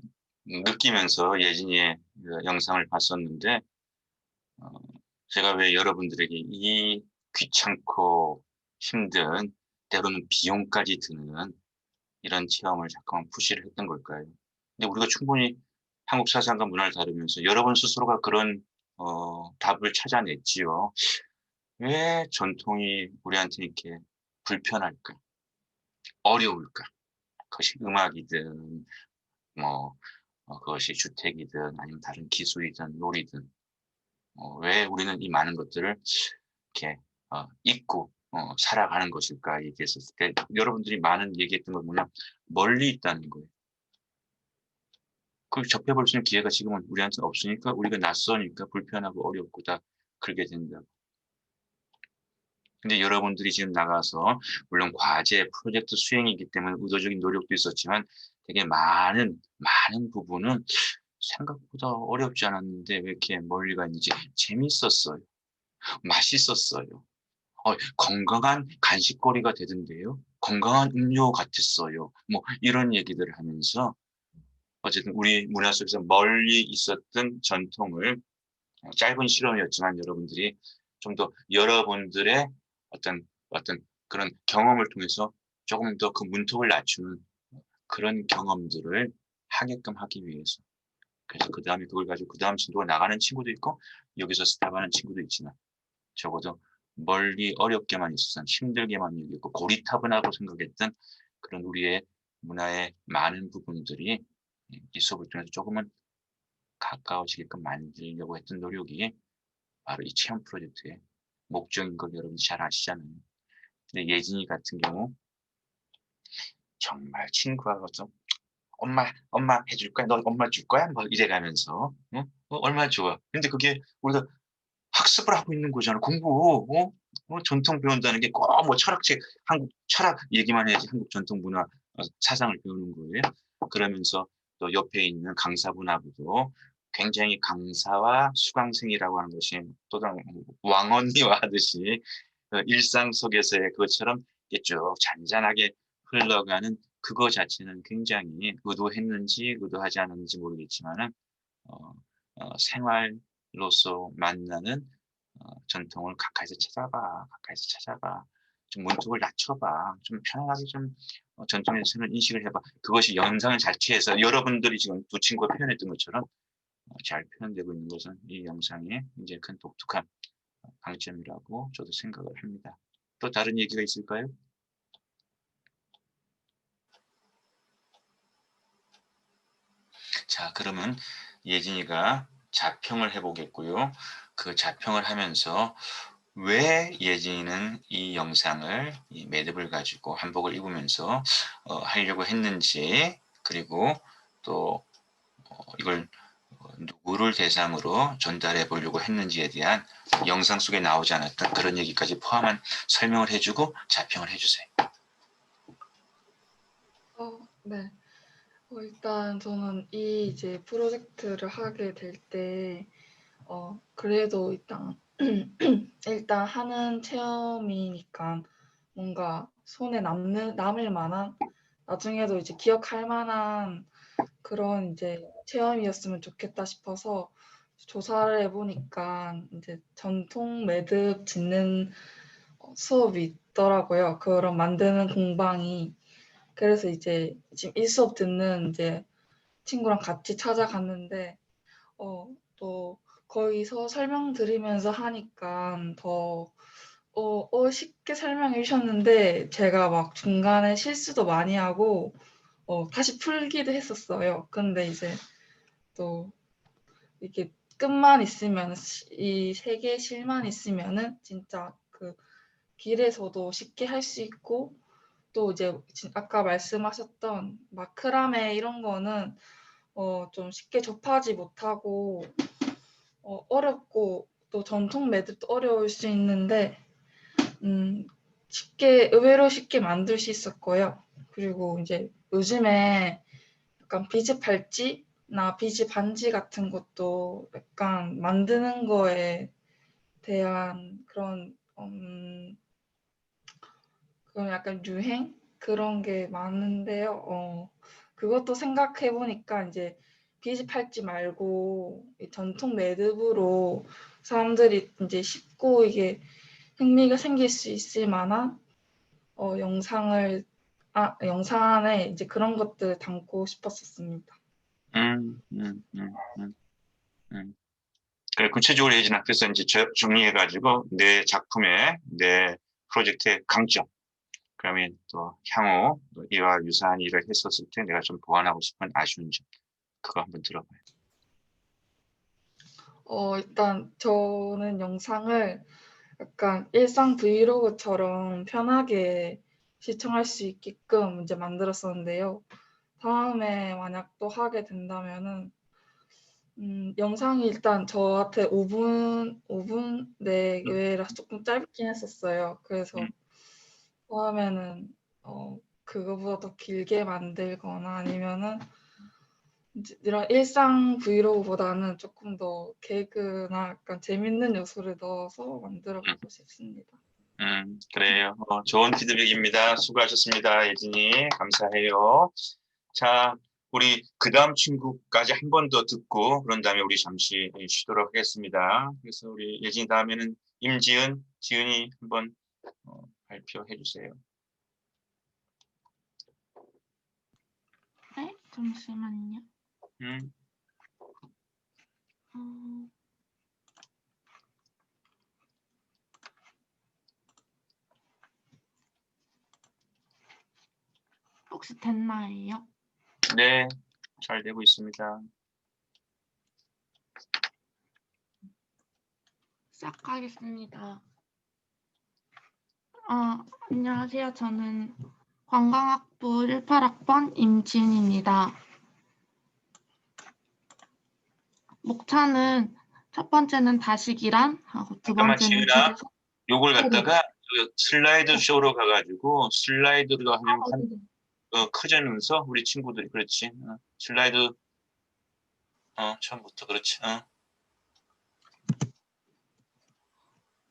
느끼면서 예진이의 그 영상을 봤었는데 제가 왜 여러분들에게 이 귀찮고 힘든 때로는 비용까지 드는 이런 체험을 자꾸만 푸시를 했던 걸까요? 근데 우리가 충분히 한국 사상과 문화를 다루면서 여러분 스스로가 그런 답을 찾아냈지요. 왜 전통이 우리한테 이렇게 불편할까? 어려울까? 그것이 음악이든 뭐 그것이 주택이든 아니면 다른 기술이든 놀이든 왜 우리는 이 많은 것들을 이렇게 잊고 살아가는 것일까 얘기했었을 때 여러분들이 많은 얘기했던 건 뭐냐 멀리 있다는 거예요. 그 접해볼 수 있는 기회가 지금은 우리한테 없으니까 우리가 낯서니까 불편하고 어렵고 다 그러게 된다고. 근데 여러분들이 지금 나가서 물론 과제, 프로젝트 수행이기 때문에 의도적인 노력도 있었지만 되게 많은 부분은 생각보다 어렵지 않았는데 왜 이렇게 멀리 갔는지 재밌었어요. 맛있었어요. 건강한 간식거리가 되던데요. 건강한 음료 같았어요. 뭐 이런 얘기들을 하면서 어쨌든 우리 문화 속에서 멀리 있었던 전통을 짧은 실험이었지만 여러분들이 좀 더 여러분들의 어떤 그런 경험을 통해서 조금 더 그 문턱을 낮추는 그런 경험들을 하게끔 하기 위해서 그래서 그 다음에 그걸 가지고 그 다음 진도가 나가는 친구도 있고 여기서 스탑하는 친구도 있지만 적어도 멀리 어렵게만 있어서 힘들게만 여겼고 고리타분하고 생각했던 그런 우리의 문화의 많은 부분들이 이 수업을 통해서 조금은 가까워지게끔 만들려고 했던 노력이 바로 이 체험 프로젝트의 목적인 걸 여러분이 잘 아시잖아요. 근데 예진이 같은 경우 정말 친구하고 좀 엄마 해줄 거야? 너 엄마 줄 거야? 뭐 이래가면서 얼마나 좋아. 근데 그게 우리가 학습을 하고 있는 거잖아. 공부, 전통 배운다는 게 꼭 뭐 철학책, 한국 철학 얘기만 해야지 한국 전통 문화 사상을 배우는 거예요. 그러면서 또 옆에 있는 강사분하고도 굉장히 강사와 수강생이라고 하는 것이 또 다른 왕언니와 하듯이 일상 속에서의 그것처럼 쭉 잔잔하게 흘러가는 그거 자체는 굉장히 의도했는지 의도하지 않았는지 모르겠지만은 생활로서 만나는 전통을 가까이서 찾아봐. 좀 문턱을 낮춰봐. 좀 편안하게 좀 전통에 대해서는 인식을 해봐. 그것이 영상을 잘 취해서 여러분들이 지금 두 친구가 표현했던 것처럼 잘 표현되고 있는 것은 이 영상의 이제 큰 독특한 강점이라고 저도 생각을 합니다. 또 다른 얘기가 있을까요? 자, 그러면 예진이가 자평을 해보겠고요. 그 자평을 하면서 왜 예진이는 이 영상을 이 매듭을 가지고 한복을 입으면서 하려고 했는지, 그리고 또 이걸 누구를 대상으로 전달해 보려고 했는지에 대한 영상 속에 나오지 않았던 그런 얘기까지 포함한 설명을 해주고 자평을 해주세요. 네. 일단 저는 이 이제 프로젝트를 하게 될 때 그래도 일단 하는 체험이니까 뭔가 손에 남을 만한, 나중에도 이제 기억할 만한 그런 이제 체험이었으면 좋겠다 싶어서 조사를 해보니까 이제 전통 매듭 짓는 수업이 있더라고요. 그런 만드는 공방이. 그래서 이제 지금 이 수업 듣는 이제 친구랑 같이 찾아갔는데 또 거기서 설명드리면서 하니까 더 쉽게 설명해 주셨는데 제가 막 중간에 실수도 많이 하고 다시 풀기도 했었어요. 근데 이제 또 이렇게 끝만 있으면, 이 세 개 실만 있으면은 진짜 그 길에서도 쉽게 할 수 있고, 또 이제 아까 말씀하셨던 마크라메 이런 거는 좀 쉽게 접하지 못하고 어렵고, 또 전통 매듭도 어려울 수 있는데 의외로 쉽게 만들 수 있었고요. 그리고 이제 요즘에 약간 비즈 팔찌나 비즈 반지 같은 것도 약간 만드는 거에 대한 그런 약간 유행 그런 게 많은데요. 그것도 생각해 보니까 이제 비즈 팔찌 말고 이 전통 매듭으로 사람들이 이제 쉽고 이게 흥미가 생길 수 있을 만한 영상 안에 이제 그런 것들 담고 싶었었습니다. 그래, 구체적으로 예진아, 그래서 이제 정리해가지고 내 작품의, 내 프로젝트의 강점, 그러면 또 향후 이와 유사한 일을 했었을 때 내가 좀 보완하고 싶은 아쉬운 점, 그거 한번 들어봐요. 일단 저는 영상을 약간 일상 브이로그처럼 편하게 시청할 수 있게끔 이제 만들었었는데요. 다음에 만약 또 하게 된다면은 영상이 일단 저한테 5분 내외라서 조금 짧긴 했었어요. 그래서 다음에는 그거보다 더 길게 만들거나 아니면은 이제 이런 일상 브이로그보다는 조금 더 개그나 약간 재밌는 요소를 넣어서 만들어보고 싶습니다. 그래요. 좋은 피드백입니다. 수고하셨습니다. 예진이. 감사해요. 자, 우리 그 다음 친구까지 한 번 더 듣고 그런 다음에 우리 잠시 쉬도록 하겠습니다. 그래서 우리 예진이 다음에는 임지은, 지은이 한번 발표해 주세요. 네, 잠시만요. 혹시 됐나요? 네, 잘 되고 있습니다. 시작하겠습니다. 안녕하세요. 저는 관광학부 18학번 임지은입니다. 목차는 첫 번째는 다시기란 하고 두 번째는 지은아, 요걸 갖다가 그 슬라이드 쇼로 가가지고 슬라이드로 하면 커지면서 우리 친구들이 그렇지. 슬라이드 처음부터 그렇지.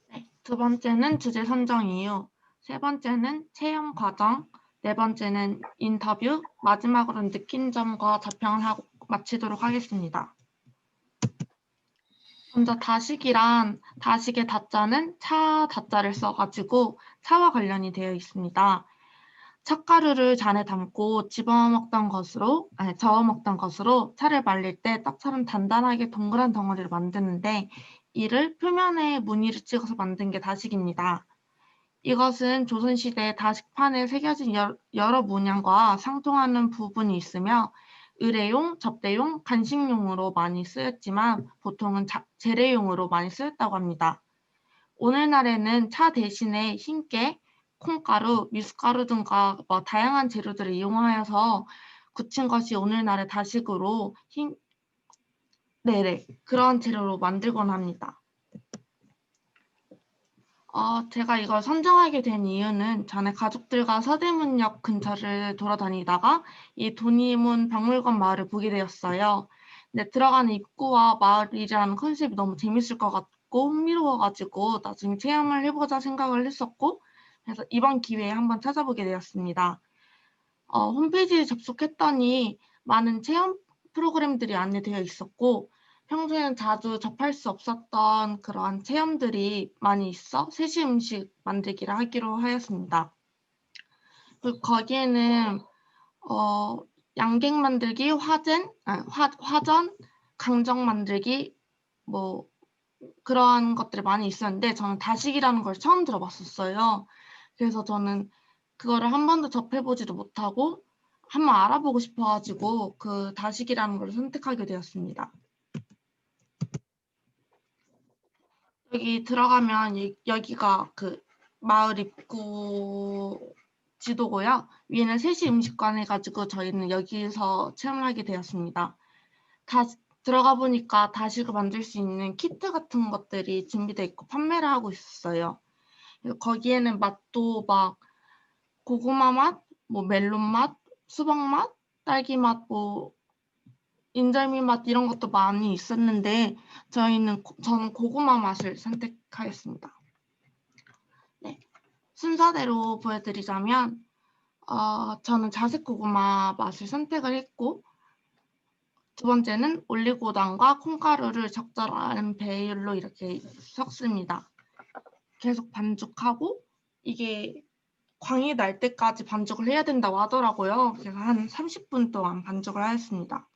네, 두 번째는 주제 선정이에요. 세 번째는 체험 과정, 네 번째는 인터뷰, 마지막으로는 느낀 점과 자평을 하고 마치도록 하겠습니다. 먼저 다식이란 다식의 다자는 차 다자를 써가지고 차와 관련이 되어 있습니다. 찻가루를 잔에 담고 저어먹던 것으로 차를 말릴 때 떡처럼 단단하게 동그란 덩어리를 만드는데 이를 표면에 무늬를 찍어서 만든 게 다식입니다. 이것은 조선시대 다식판에 새겨진 여러 문양과 상통하는 부분이 있으며 의례용, 접대용, 간식용으로 많이 쓰였지만 보통은 재래용으로 많이 쓰였다고 합니다. 오늘날에는 차 대신에 흰깨, 콩가루, 미숫가루 등과 다양한 재료들을 이용하여서 굳힌 것이 오늘날의 다식으로 그런 재료로 만들곤 합니다. 제가 이걸 선정하게 된 이유는 전에 가족들과 서대문역 근처를 돌아다니다가 이 돈이문 박물관 마을을 보게 되었어요. 근데 들어가는 입구와 마을이라는 컨셉이 너무 재밌을 것 같고 흥미로워가지고 나중에 체험을 해보자 생각을 했었고 그래서 이번 기회에 한번 찾아보게 되었습니다. 홈페이지에 접속했더니 많은 체험 프로그램들이 안내되어 있었고 평소에는 자주 접할 수 없었던 그러한 체험들이 많이 있어 세시 음식 만들기를 하기로 하였습니다. 그리고 거기에는 양갱 만들기, 화전, 강정 만들기 뭐 그러한 것들이 많이 있었는데 저는 다식이라는 걸 처음 들어봤었어요. 그래서 저는 그거를 한 번도 접해보지도 못하고 한번 알아보고 싶어가지고 그 다식이라는 걸 선택하게 되었습니다. 여기 들어가면 여기가 그 마을 입구 지도고요. 위에는 세시 음식관 해가지고 저희는 여기서 체험을 하게 되었습니다. 들어가 보니까 다식을 만들 수 있는 키트 같은 것들이 준비되어 있고 판매를 하고 있었어요. 거기에는 맛도 막 고구마 맛, 뭐 멜론 맛, 수박 맛, 딸기 맛, 뭐 인절미 맛 이런 것도 많이 있었는데 저는 고구마 맛을 선택하였습니다. 네, 순서대로 보여드리자면 저는 자색 고구마 맛을 선택을 했고 두 번째는 올리고당과 콩가루를 적절한 배율로 이렇게 섞습니다. 계속 반죽하고 이게 광이 날 때까지 반죽을 해야 된다고 하더라고요. 그래서 한 30분 동안 반죽을 하였습니다.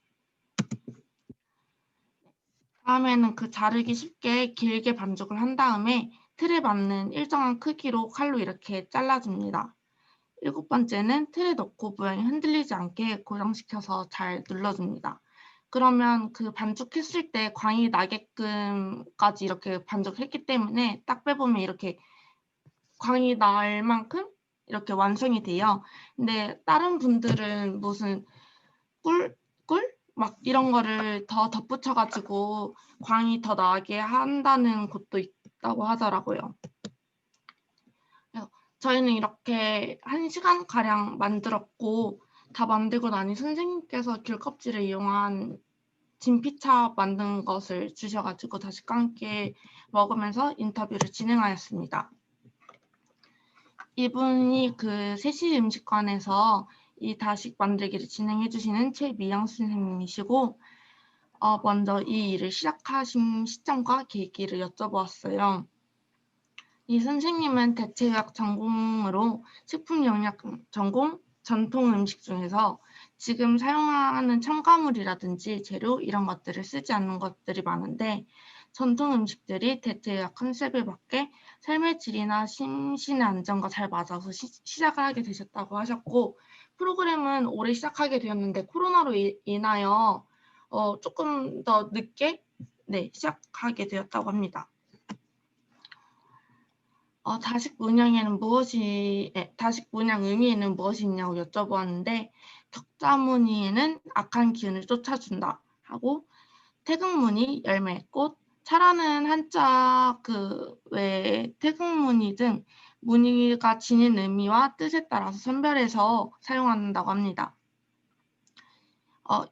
다음에는 그 자르기 쉽게 길게 반죽을 한 다음에 틀에 맞는 일정한 크기로 칼로 이렇게 잘라줍니다. 7번째는 틀에 넣고 모양이 흔들리지 않게 고정시켜서 잘 눌러줍니다. 그러면 그 반죽했을 때 광이 나게끔까지 이렇게 반죽했기 때문에 딱 빼보면 이렇게 광이 날 만큼 이렇게 완성이 돼요. 근데 다른 분들은 무슨 꿀 막 이런 거를 더 덧붙여가지고 광이 더 나게 한다는 곳도 있다고 하더라고요. 저희는 이렇게 1시간가량 만들었고 다 만들고 나니 선생님께서 귤껍질을 이용한 진피차 만든 것을 주셔가지고 다식과 함께 먹으면서 인터뷰를 진행하였습니다. 이분이 그 세시 음식관에서 이 다식 만들기를 진행해 주시는 최미영 선생님이시고 먼저 이 일을 시작하신 시점과 계기를 여쭤보았어요. 이 선생님은 대체의학 전공으로 식품영양 전공, 전통 음식 중에서 지금 사용하는 첨가물이라든지 재료 이런 것들을 쓰지 않는 것들이 많은데 전통 음식들이 대체의학 컨셉에 맞게 삶의 질이나 심신의 안정과 잘 맞아서 시작을 하게 되셨다고 하셨고 프로그램은 올해 시작하게 되었는데 코로나로 인하여 조금 더 늦게 시작하게 되었다고 합니다. 다식 문양 의미에는 무엇이 있냐고 여쭤보았는데 격자무늬에는 악한 기운을 쫓아준다 하고 태극무늬, 열매, 꽃, 차라는 한자 그 외에 태극무늬 등 무늬가 지닌 의미와 뜻에 따라서 선별해서 사용한다고 합니다.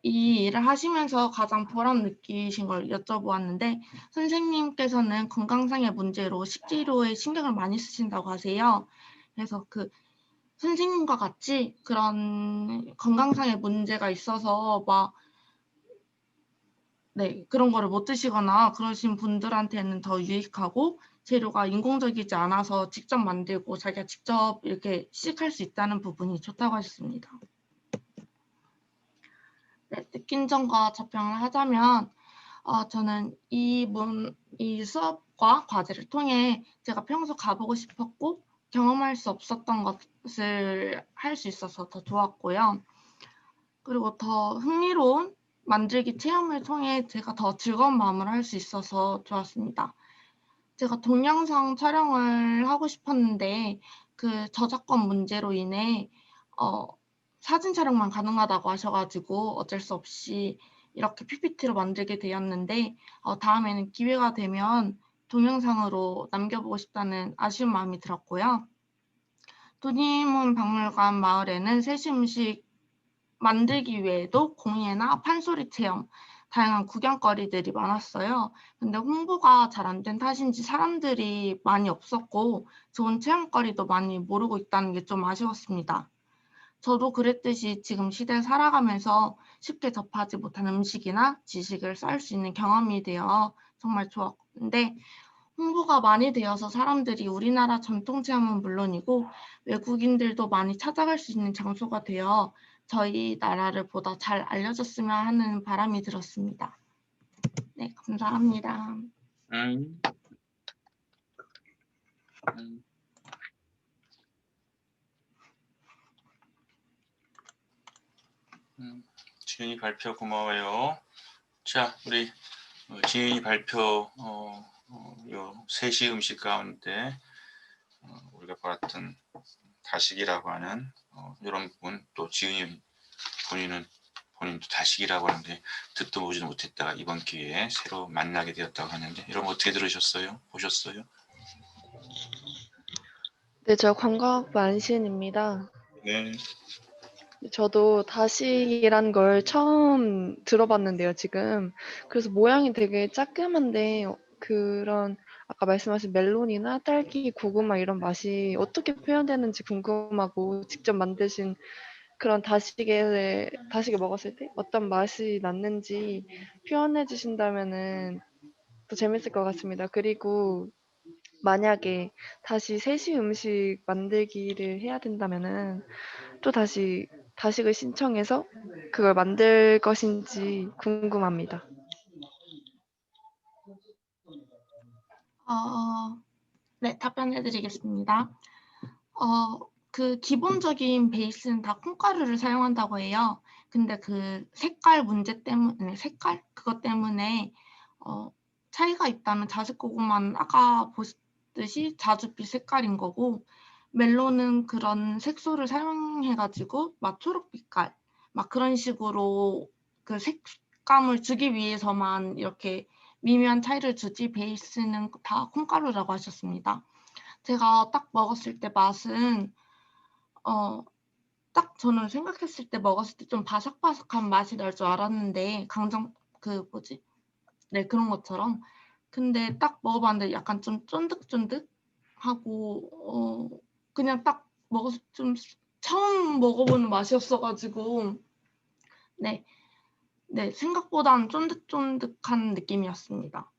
이 일을 하시면서 가장 보람 느끼신 걸 여쭤보았는데 선생님께서는 건강상의 문제로 식재료에 신경을 많이 쓰신다고 하세요. 그래서 그 선생님과 같이 그런 건강상의 문제가 있어서 막 네, 그런 거를 못 드시거나 그러신 분들한테는 더 유익하고 재료가 인공적이지 않아서 직접 만들고 자기가 직접 이렇게 시식할 수 있다는 부분이 좋다고 하셨습니다. 네, 느낀 점과 접평을 하자면 저는 이 수업과 과제를 통해 제가 평소 가보고 싶었고 경험할 수 없었던 것을 할 수 있어서 더 좋았고요. 그리고 더 흥미로운 만들기 체험을 통해 제가 더 즐거운 마음으로 할 수 있어서 좋았습니다. 제가 동영상 촬영을 하고 싶었는데 그 저작권 문제로 인해 사진 촬영만 가능하다고 하셔가지고 어쩔 수 없이 이렇게 PPT로 만들게 되었는데 다음에는 기회가 되면 동영상으로 남겨보고 싶다는 아쉬운 마음이 들었고요. 도니문 박물관 마을에는 세시 음식 만들기 외에도 공예나 판소리 체험, 다양한 구경거리들이 많았어요. 근데 홍보가 잘 안 된 탓인지 사람들이 많이 없었고 좋은 체험거리도 많이 모르고 있다는 게 좀 아쉬웠습니다. 저도 그랬듯이 지금 시대에 살아가면서 쉽게 접하지 못한 음식이나 지식을 쌓을 수 있는 경험이 되어 정말 좋았는데 홍보가 많이 되어서 사람들이 우리나라 전통 체험은 물론이고 외국인들도 많이 찾아갈 수 있는 장소가 되어 저희 나라를 보다 잘 알려졌으면 하는 바람이 들었습니다. 네, 감사합니다. 음. 지은이 발표 고마워요. 자, 우리 지은이 발표 요 세시 음식 가운데 우리가 봤던 다식이라고 하는 이런 부분, 또 지은이 본인도 다식이라고 하는데 듣도 보지도 못했다가 이번 기회에 새로 만나게 되었다고 하는데 이런 거 어떻게 들으셨어요? 보셨어요? 네, 저 관광학부 안시은입니다. 네. 저도 다식이란 걸 처음 들어봤는데요, 지금. 그래서 모양이 되게 짜끔한데 그런 아까 말씀하신 멜론이나 딸기, 고구마 이런 맛이 어떻게 표현되는지 궁금하고 직접 만드신 그런 다시게 먹었을 때 어떤 맛이 났는지 표현해 주신다면은 더 재밌을 것 같습니다. 그리고 만약에 다시 세시 음식 만들기를 해야 된다면은 또 다시 다식을 신청해서 그걸 만들 것인지 궁금합니다. 네, 답변해 드리겠습니다. 그 기본적인 베이스는 다 콩가루를 사용한다고 해요. 근데 그 색깔 문제 때문에 그것 때문에 차이가 있다면 자색고구마는 아까 보셨듯이 자줏빛 색깔인 거고 멜론은 그런 색소를 사용해가지고 막 초록빛깔 막 그런 식으로 그 색감을 주기 위해서만 이렇게 미묘한 차이를 주지 베이스는 다 콩가루라고 하셨습니다. 제가 딱 먹었을 때 맛은 딱 저는 생각했을 때 먹었을 때 좀 바삭바삭한 맛이 날 줄 알았는데 네, 그런 것처럼. 근데 딱 먹어봤는데 약간 좀 쫀득쫀득하고 그냥 딱 먹었을 때 좀 처음 먹어보는 맛이었어가지고 네, 생각보다는 쫀득쫀득한 느낌이었습니다.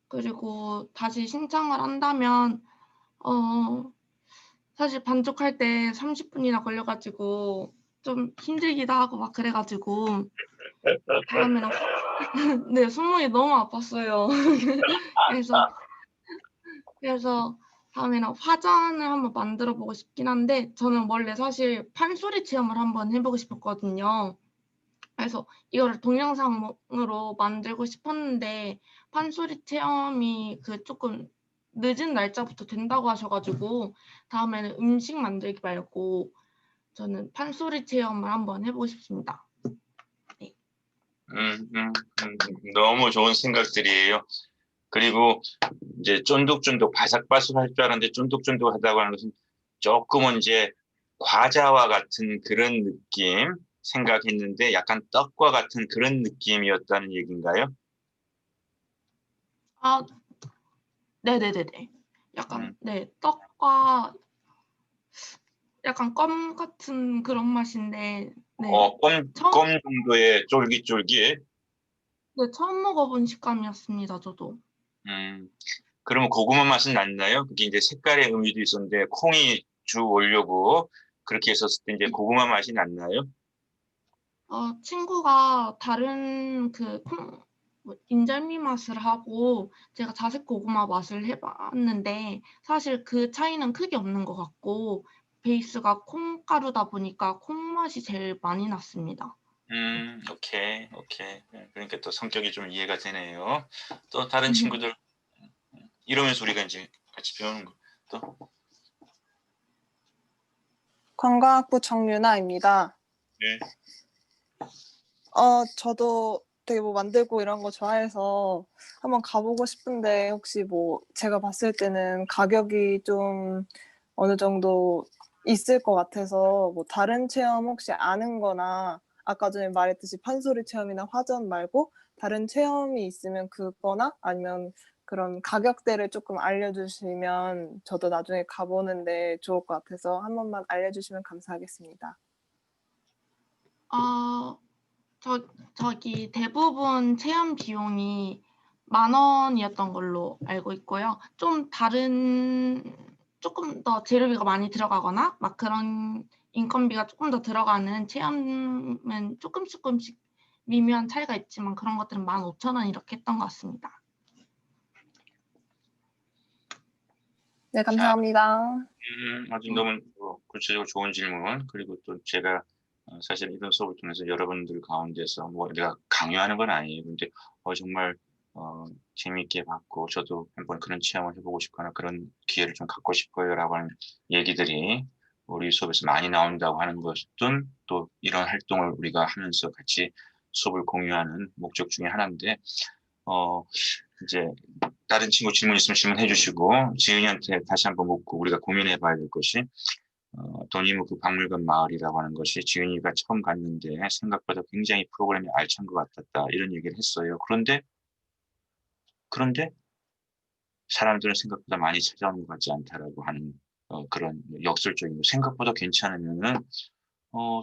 그리고 다시 신청을 한다면 사실 반죽할 때 30분이나 걸려가지고 좀 힘들기도 하고 막 그래가지고 다음에는 네, 손목이 너무 아팠어요. 그래서 다음에는 화전을 한번 만들어 보고 싶긴 한데 저는 원래 사실 판소리 체험을 한번 해보고 싶었거든요. 그래서 이거를 동영상으로 만들고 싶었는데 판소리 체험이 그 조금 늦은 날짜부터 된다고 하셔가지고 다음에는 음식 만들기 말고 저는 판소리 체험을 한번 해보고 싶습니다. 네. 너무 좋은 생각들이에요. 그리고 이제 쫀득쫀득 바삭바삭할 줄 알았는데 쫀득쫀득하다고 하는 것은 조금은 이제 과자와 같은 그런 느낌 생각했는데 약간 떡과 같은 그런 느낌이었다는 얘기인가요? 네네네네. 약간 네, 떡과 약간 껌 같은 그런 맛인데 네. 껌 정도의 쫄깃쫄깃. 네, 처음 먹어본 식감이었습니다, 저도. 그러면 고구마 맛은 났나요? 그게 이제 색깔의 의미도 있었는데 콩이 주 원료고 그렇게 했었을 때 이제 고구마 맛이 났나요? 친구가 다른 인절미 맛을 하고 제가 자색 고구마 맛을 해봤는데 사실 그 차이는 크게 없는 것 같고 베이스가 콩가루다 보니까 콩 맛이 제일 많이 났습니다. 오케이. 그러니까 또 성격이 좀 이해가 되네요. 또 다른 친구들 이러면서 우리가 이제 같이 배우는 거 또. 관광학부 정유나입니다. 네. 저도 되게 뭐 만들고 이런 거 좋아해서 한번 가보고 싶은데 혹시 뭐 제가 봤을 때는 가격이 좀 어느 정도 있을 것 같아서 뭐 다른 체험 혹시 아는 거나 아까 전에 말했듯이 판소리 체험이나 화전 말고 다른 체험이 있으면 그거나 아니면 그런 가격대를 조금 알려주시면 저도 나중에 가보는데 좋을 것 같아서 한 번만 알려주시면 감사하겠습니다. 저기 대부분 체험 비용이 10,000원이었던 걸로 알고 있고요. 좀 조금 더 재료비가 많이 들어가거나 막 그런 인건비가 조금 더 들어가는 체험은 조금씩 미묘한 차이가 있지만 그런 것들은 15,000원 이렇게 했던 것 같습니다. 네, 감사합니다. 아주 너무 구체적으로 좋은 질문. 그리고 또 제가 사실 이런 수업을 통해서 여러분들 가운데서 뭐 내가 강요하는 건 아니에요. 근데 정말 재미있게 봤고 저도 한번 그런 체험을 해보고 싶거나 그런 기회를 좀 갖고 싶어요라고 하는 얘기들이 우리 수업에서 많이 나온다고 하는 것은 또 이런 활동을 우리가 하면서 같이 수업을 공유하는 목적 중에 하나인데 이제 다른 친구 질문 있으면 질문해 주시고 지은이한테 다시 한번 묻고 우리가 고민해 봐야 될 것이 도니무크 박물관 마을이라고 하는 것이 지은이가 처음 갔는데 생각보다 굉장히 프로그램이 알찬 것 같았다 이런 얘기를 했어요. 그런데 사람들은 생각보다 많이 찾아오는 것 같지 않다라고 하는 그런 역설적인 생각보다 괜찮으면은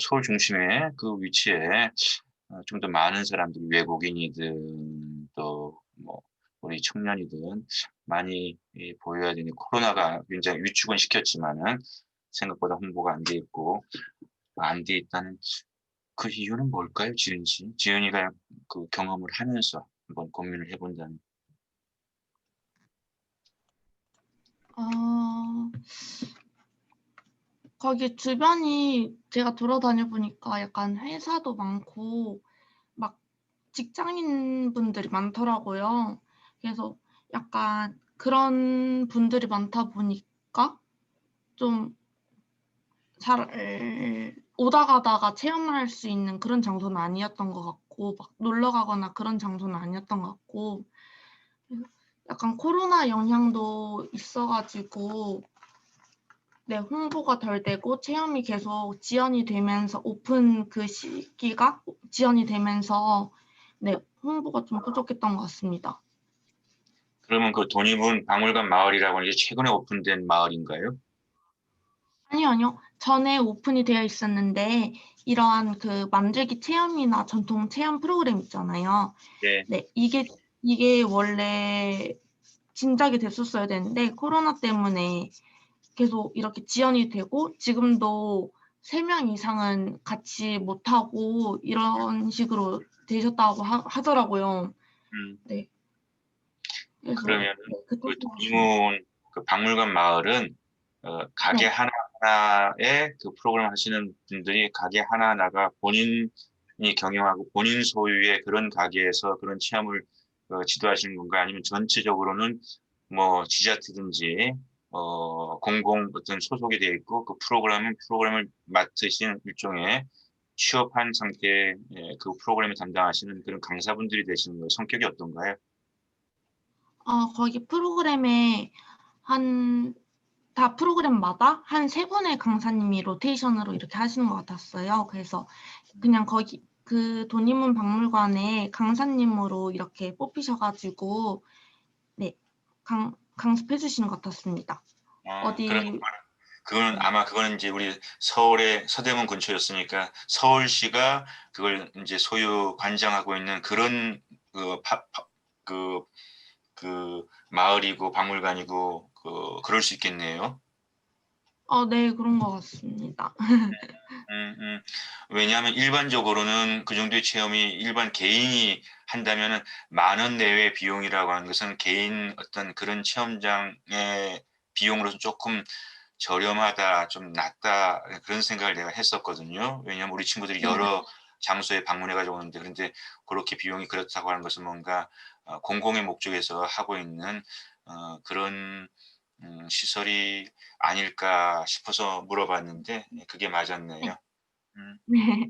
서울 중심의 그 위치에 좀 더 많은 사람들이 외국인이든 또 뭐 우리 청년이든 많이 보여야 되니 코로나가 굉장히 위축은 시켰지만은 생각보다 홍보가 안 돼 있고 안 돼 있다는 그 이유는 뭘까요, 지은 씨? 지은이가 그 경험을 하면서 한번 고민을 해본다는. 거기 주변이 제가 돌아다녀 보니까 약간 회사도 많고 막 직장인 분들이 많더라고요. 그래서 약간 그런 분들이 많다 보니까 좀 잘 오다 가다가 체험할 수 있는 그런 장소는 아니었던 것 같고 막 놀러 가거나 그런 장소는 아니었던 것 같고 약간 코로나 영향도 있어가지고 네, 홍보가 덜 되고 체험이 계속 지연이 되면서 오픈 그 시기가 지연이 되면서 네, 홍보가 좀 부족했던 것 같습니다. 그러면 그 돈이분 박물관 마을이라고 하는 게 최근에 오픈된 마을인가요? 아니요. 전에 오픈이 되어 있었는데 이러한 그 만들기 체험이나 전통 체험 프로그램 있잖아요. 네. 네, 이게 원래 진작에 됐었어야 되는데 코로나 때문에 계속 이렇게 지연이 되고 지금도 3명 이상은 같이 못하고 이런 식으로 되셨다고 하더라고요. 네. 그래서 그러면 네, 그 돈이문 그 박물관 마을은 가게 네. 하나하나에 그 프로그램 하시는 분들이 가게 하나하나가 본인이 경영하고 본인 소유의 그런 가게에서 그런 체험을 지도하시는 건가 아니면 전체적으로는 뭐 지자체든지 공공 어떤 소속이 되어 있고 그 프로그램을 맡으신 일종의 취업한 상태의 그 프로그램을 담당하시는 그런 강사분들이 되시는 거예요. 성격이 어떤가요? 거기 프로그램에 다 프로그램마다 한 3분의 강사님이 로테이션으로 이렇게 하시는 것 같았어요. 그래서 그냥 거기 그 돈이문 박물관에 강사님으로 이렇게 뽑히셔가지고 네, 강습해 주시는 것 같았습니다. 그럼 그건 아마 그거는 이제 우리 서울의 서대문 근처였으니까 서울시가 그걸 이제 소유 관장하고 있는 그런 그, 그 마을이고 박물관이고 그럴 수 있겠네요. 네, 그런 것 같습니다. 왜냐하면 일반적으로는 그 정도의 체험이 일반 개인이 한다면은 10,000원 내외 비용이라고 하는 것은 개인 어떤 그런 체험장의 비용으로서 조금 저렴하다, 좀 낮다 그런 생각을 내가 했었거든요. 왜냐하면 우리 친구들이 여러 장소에 방문해가지고 오는데 그런데 그렇게 비용이 그렇다고 하는 것은 뭔가 공공의 목적에서 하고 있는 그런 시설이 아닐까 싶어서 물어봤는데 그게 맞았네요. 네.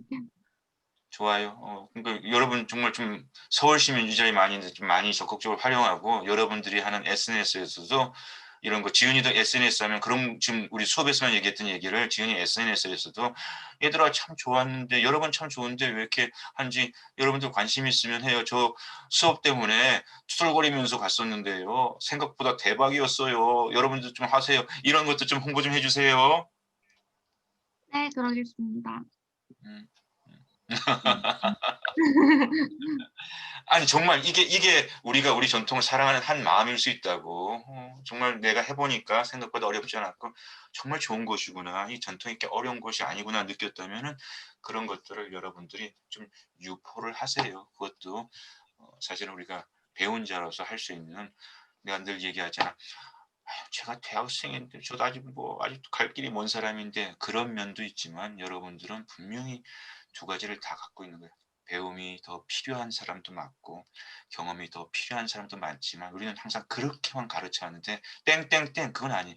좋아요. 그러니까 여러분 정말 좀 서울 시민 이 자리 많이 있는데 좀 많이 적극적으로 활용하고 여러분들이 하는 SNS에서도 이런 거 지은이도 SNS 하면 그럼 지금 우리 수업에서만 얘기했던 얘기를 지은이 SNS에서도 얘들아 참 좋았는데 여러분 참 좋은데 왜 이렇게 한지 여러분들 관심 있으면 해요. 저 수업 때문에 투덜거리면서 갔었는데요. 생각보다 대박이었어요. 여러분들 좀 하세요. 이런 것도 좀 홍보 좀 해주세요. 네, 그러겠습니다. 음. 아니 정말 이게 우리가 우리 전통을 사랑하는 한 마음일 수 있다고. 정말 내가 해보니까 생각보다 어렵지 않았고 정말 좋은 것이구나. 이 전통이 이렇게 어려운 것이 아니구나 느꼈다면은 그런 것들을 여러분들이 좀 유포를 하세요. 그것도 사실은 우리가 배운 자로서 할 수 있는 내가 늘 얘기하잖아. 아유, 제가 대학생인데 저도 아직도 갈 길이 먼 사람인데 그런 면도 있지만 여러분들은 분명히 두 가지를 다 갖고 있는 거예요. 배움이 더 필요한 사람도 많고 경험이 더 필요한 사람도 많지만 우리는 항상 그렇게만 가르쳐 왔는데 땡땡땡 그건 아니에요.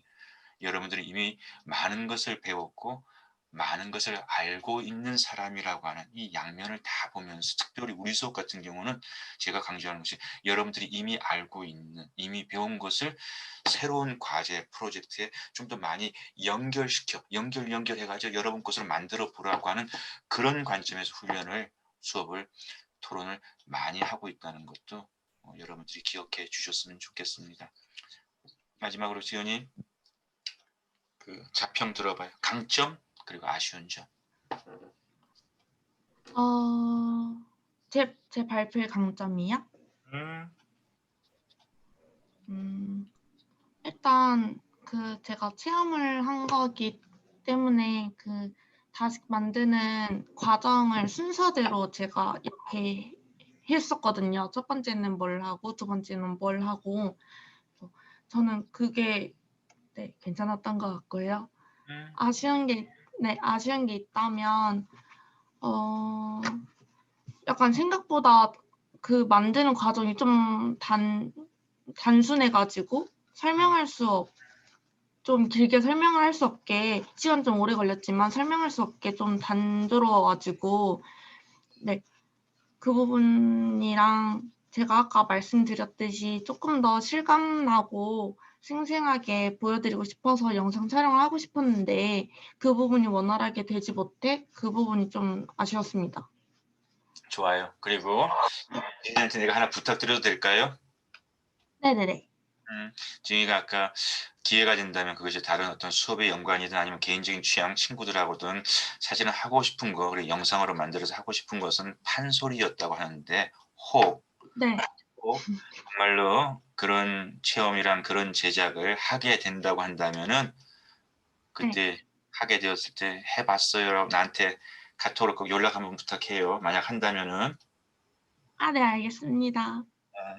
여러분들이 이미 많은 것을 배웠고 많은 것을 알고 있는 사람이라고 하는 이 양면을 다 보면서 특별히 우리 수업 같은 경우는 제가 강조하는 것이 여러분들이 이미 알고 있는 이미 배운 것을 새로운 과제 프로젝트에 좀 더 많이 연결시켜 연결해가지고 여러분 것으로 만들어 보라고 하는 그런 관점에서 수업을 토론을 많이 하고 있다는 것도 여러분들이 기억해 주셨으면 좋겠습니다. 마지막으로 지연이 그 자평 들어봐요. 강점 그리고 아쉬운 점. 제 발표의 강점이요? 일단 제가 체험을 한 거기 때문에 다시 만드는 과정을 순서대로 제가 이렇게 했었거든요. 첫 번째는 뭘 하고 두 번째는 뭘 하고 저는 그게 네, 괜찮았던 것 같고요. 아쉬운 게 있다면 약간 생각보다 만드는 과정이 좀 단순해가지고 좀 길게 설명을 할 수 없게 시간 좀 오래 걸렸지만 설명할 수 없게 좀 단조로워가지고 네, 그 부분이랑 제가 아까 말씀드렸듯이 조금 더 실감나고 생생하게 보여드리고 싶어서 영상 촬영을 하고 싶었는데 그 부분이 원활하게 되지 못해 그 부분이 좀 아쉬웠습니다. 좋아요. 그리고 지은이한테 내가 하나 부탁드려도 될까요? 네네네. 지은이가 아까 기회가 된다면 그것이 다른 어떤 수업의 연관이든 아니면 개인적인 취향, 친구들하고든 사실은 하고 싶은 거, 그리고 영상으로 만들어서 하고 싶은 것은 판소리였다고 하는데 혹 정말로 그런 체험이랑 그런 제작을 하게 된다고 한다면은 그때 하게 되었을 때 해봤어요. 나한테 카톡으로 꼭 연락 한번 부탁해요. 만약 한다면은. 네, 알겠습니다.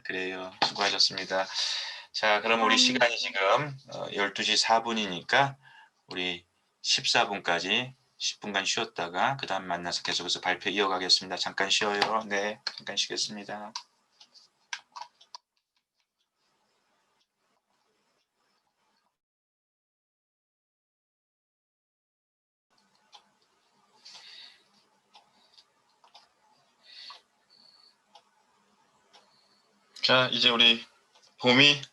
그래요. 수고하셨습니다. 자, 그럼 우리 시간이 지금 12시 4분이니까 우리 14분까지 10분간 쉬었다가 그 다음 만나서 계속해서 발표 이어가겠습니다. 잠깐 쉬어요. 네, 잠깐 쉬겠습니다. 자, 이제 우리 봄이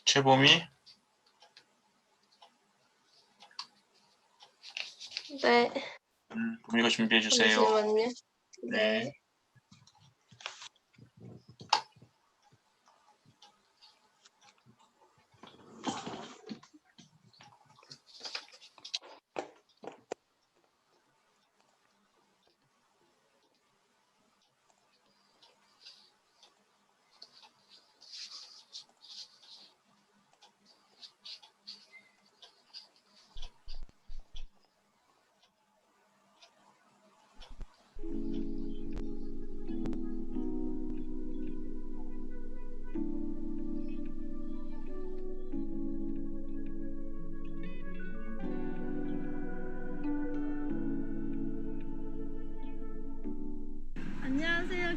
최봄이 네. 봄이가 준비해 주세요. 잠시만요. 네.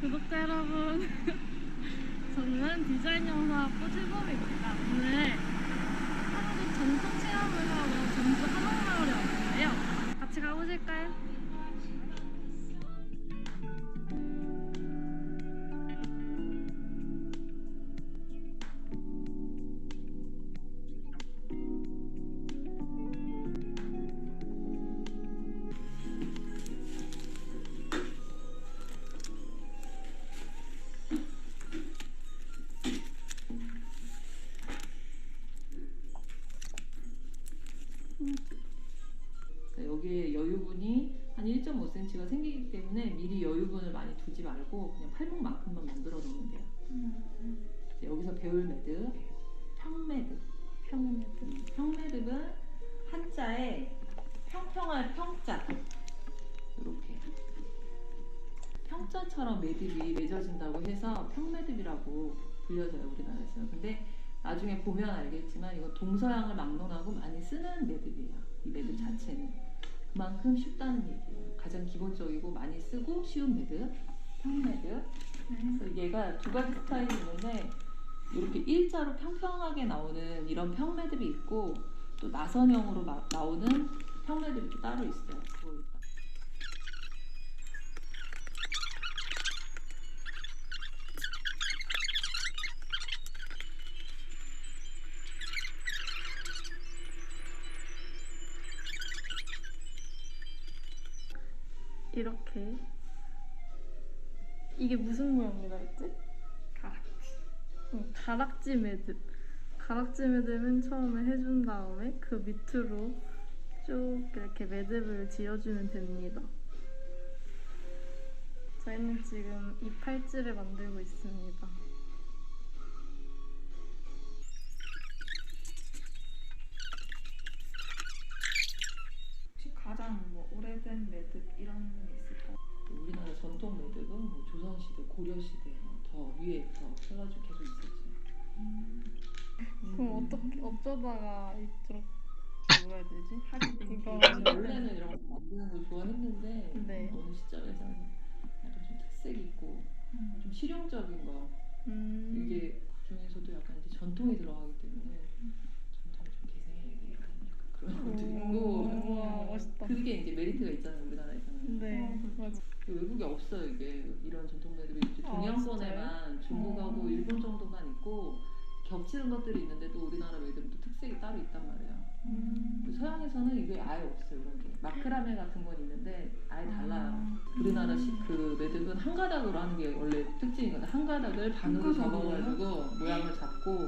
구독자 여러분, 저는 디자인 영상학부 최범입니다. 오늘 하루도 전통 체험을 하러 전주 한옥마을에 왔는데요. 같이 가보실까요? 여기에 여유분이 한 1.5cm가 생기기 때문에 미리 여유분을 많이 두지 말고 그냥 팔목만큼만 만들어 놓으면 돼요. 이제 여기서 배울 매듭, 평매듭. 평매듭은 한자에 평평할 평자, 이렇게 평자처럼 매듭이 맺어진다고 해서 평매듭이라고 불려져요, 우리나라에서는. 근데 나중에 보면 알겠지만 이건 동서양을 막론하고 많이 쓰는 매듭이에요. 이 매듭 자체는 그만큼 쉽다는 얘기예요. 가장 기본적이고 많이 쓰고 쉬운 매듭, 평매듭. 그래서 얘가 두 가지 스타일이 있는데 이렇게 일자로 평평하게 나오는 이런 평매듭이 있고 또 나선형으로 나오는 평매듭이 또 따로 있어요. 그거 있다. 이렇게. 이게 무슨 모양이라 했지? 가락지. 응, 가락지 매듭. 가락지 매듭은 처음에 해준 다음에 그 밑으로 쭉 이렇게 매듭을 지어주면 됩니다. 저희는 지금 이 팔찌를 만들고 있습니다. 혹시 가장 오래된 매듭 이런 게 있을까요? 우리나라 전통 매듭은 뭐 조선시대, 고려시대 더 위에부터 해가지고 계속 있었지. 그럼 어떻게 어쩌다가 이쪽 뭐라 해야 되지? 이거 원래는 이런 거 만드는 걸 좋아했는데 네. 어느 시점에서는 약간 좀 특색 있고 좀 실용적인 거 이게 그 중에서도 약간 이제 전통이 들어가기 때문에 전통을 좀 개성이 약간 그런 것도 있고 우와, 멋있다. 그게 이제 메리트가 있잖아요, 우리나라에서는. 네, 맞아. 외국에 없어요, 이게. 이런 전통 매듭이 이제 동양권에만 중국하고 일본 정도만 있고 겹치는 것들이 있는데도 우리나라 매듭은 또 특색이 따로 있단 말이에요. 서양에서는 이게 아예 없어요, 이런 게. 마크라메 같은 건 있는데 아예 달라요. 우리나라 그 매듭은 한 가닥으로 하는 게 원래 특징이거든요. 한 가닥을 반으로 접어가지고 모양을 잡고